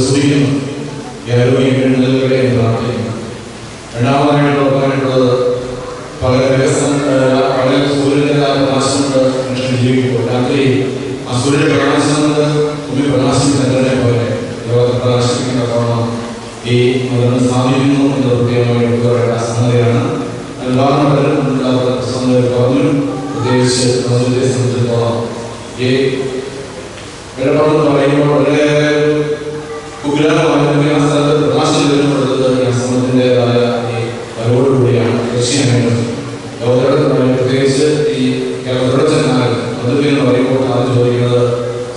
സ്തുതിക്കുന്നു. ഈ ആരോഗ്യം എഴുന്നേൽക്കട്ടെ എന്ന് പ്രാർത്ഥിക്കുന്നു. രണ്ടാമതായിട്ട് നോക്കാനായിട്ടുള്ളത് പകൽ സൂര്യൻ്റെതായ പ്രകാശം കൊണ്ട് മനുഷ്യൻ ജീവിക്കുമ്പോൾ രാത്രി ആ സൂര്യൻ പ്രകാശിക്കുന്നത് ഭൂമി പ്രകാശിക്കുന്നതിനെ പോലെ ലോകത്തെ പ്രകാശിപ്പിക്കുന്ന കോണം ഈ മതം സ്ഥാപിക്കുന്നു എന്ന പ്രത്യേകമായിട്ട് പറയേണ്ട സംഗതിയാണ്. എല്ലാവരും പലരും സംഗതി പറഞ്ഞു. പ്രത്യേകിച്ച് മതത്തെ സംബന്ധിച്ചിടത്തോളം ഈ ഇടപാടെന്ന് പറയുമ്പോൾ വളരെയേറെ ഉഗ്രഹമായ ആ സ്ഥലത്ത് പ്രകാശം വരുന്നത് ഈ അസമത്തിൻ്റെതായ ഈ വരവോടുകൂടിയാണ്. തീർച്ചയായിട്ടും ലോകത്തിൽ പ്രത്യേകിച്ച് ഈ കേരളത്തിലൂടെ ചെന്നാൽ മധുവിന്ന് പറയുമ്പോൾ ആദ്യം ചോദിക്കുന്നത്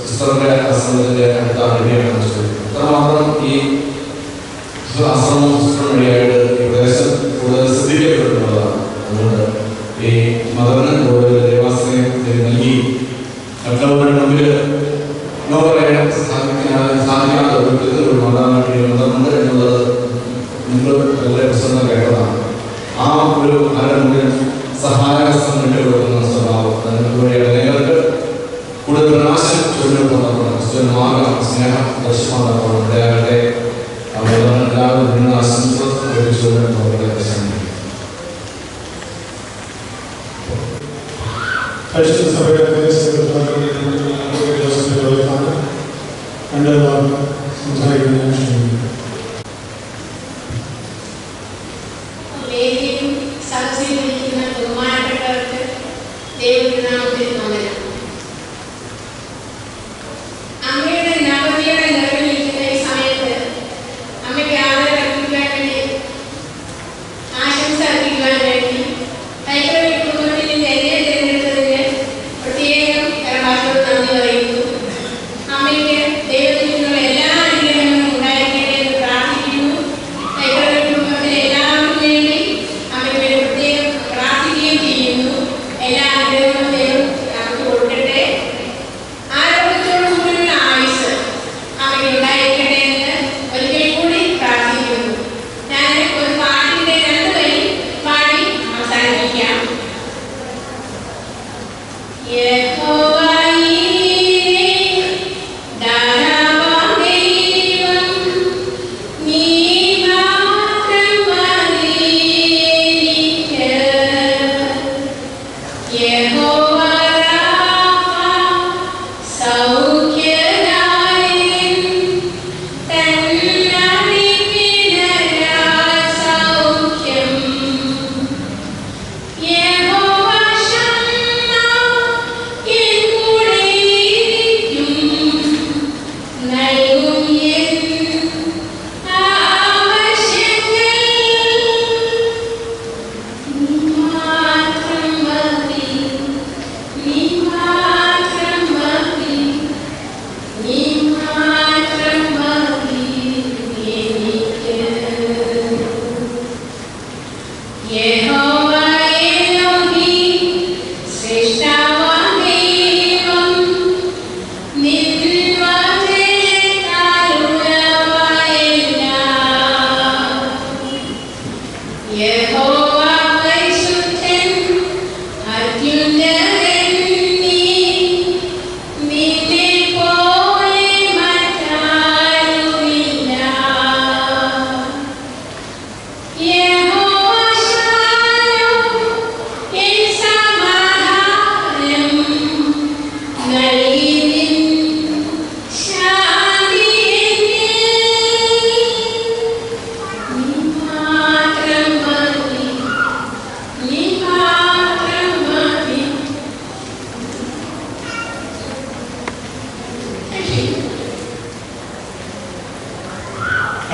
സിസ്റ്ററിന്റെ ആശ്രമത്തിന്റെ അടുത്താണ് എവിടെയാണ് ചോദിക്കുന്നത്. അത്രമാത്രം ഈ ആശ്രമം സിസ്റ്റർ വഴിയായിട്ട് ഈ പ്രദേശം കൂടുതൽ ശ്രദ്ധിക്കപ്പെട്ടിട്ടുള്ളതാണ്. അതുകൊണ്ട് ഈ മദറിന് കൂടുതൽ ദേവാശ്രയം നൽകി മറ്റുള്ളവരുടെ മുമ്പിൽ നോ പറയാൻ സാധിക്കാത്ത ഒരു മതമുണ്ട് എന്നുള്ളത് നിങ്ങൾ വളരെ പ്രശ്നം കേട്ടതാണ്. ആ ഒരു ആരുടെ മുമ്പിൽ സഹായഹസ്തം വിട്ടുകൊടുക്കുന്ന സ്വഭാവം അതിനുവേണ്ടി നിങ്ങൾക്ക് കൂടുതൽ പ്രകാശം ചൊല്ലിക്കൊണ്ടാണ് മാർഗം സ്നേഹം ദർശനമാകുമ്പോൾ ഇടയാകട്ടെ. എല്ലാവരും നിങ്ങൾ ആശംസിക്കുന്നത് പരിശുദ്ധ സഭയുടെ സംസാരിക്കുന്ന ബഹുമാനപ്പെട്ടവർക്ക് ദൈവനാമത്തിൽ വന്ദനം. അമ്മയുടെ നവതിയുടെ നിറവിലിരിക്കുന്ന ഈ സമയത്ത് അമ്മയ്ക്ക് ആദരം അർപ്പിക്കാൻ വേണ്ടി ആശംസ അർപ്പിക്കുവാൻ വേണ്ടി കൈക്കോടി കുടുംബത്തിൽ നിന്ന് എന്നെ തിരഞ്ഞെടുത്തതിന് പ്രത്യേകം പരമാത്മ നന്ദി പറയുന്നു. അമ്മയ്ക്ക് ദൈവത്തിൽ നിന്നുള്ള എല്ലാ അനുഗ്രഹങ്ങളും ഉണ്ടായിരിക്കട്ടെ എന്ന് പ്രാർത്ഥിക്കുന്നു. കൈക്കോടി കുടുംബത്തിലെ എല്ലാവർക്കും വേണ്ടി അമ്മയ്ക്ക് വേണ്ടി പ്രത്യേകം പ്രാർത്ഥിക്കുകയും ചെയ്യുന്നു. എല്ലാ അനുഗ്രഹങ്ങളും ദൈവം നമുക്ക് കൊടുക്കട്ടെ. ആരോഗ്യത്തോടു കൂടിയുള്ള ആയുസ് അമ്മയ്ക്ക് ഉണ്ടായിരിക്കട്ടെ എന്ന് ഒരിക്കൽ കൂടി പ്രാർത്ഥിക്കുന്നു. ഞാൻ ഒരു പാട്ടിന്റെ 2 വരി പാടി അവസാനിപ്പിക്കാം.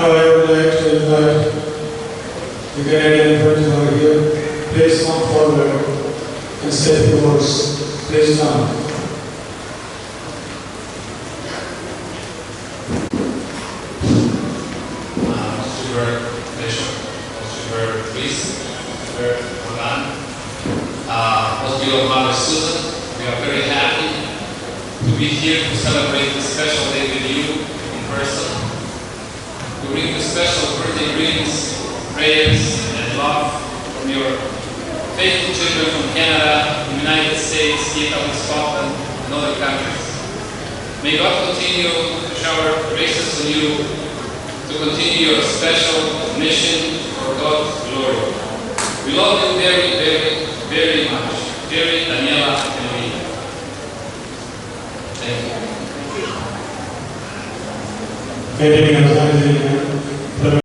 Now I would like to invite the Canadian friends who are here. Please come forward and say the words. Please come. Super Bishop, Super Priest, Super Organ, most of Mother Susan, we are very happy to be here to celebrate this special day with you in person. We bring you special birthday greetings, prayers, and love from your faithful children from Canada, the United States, Italy, Scotland, and other countries. May God continue to shower graces on you to continue your special mission for God's glory. We love you very, very, very much. Jerry, Daniela, and me. Thank you. Very good.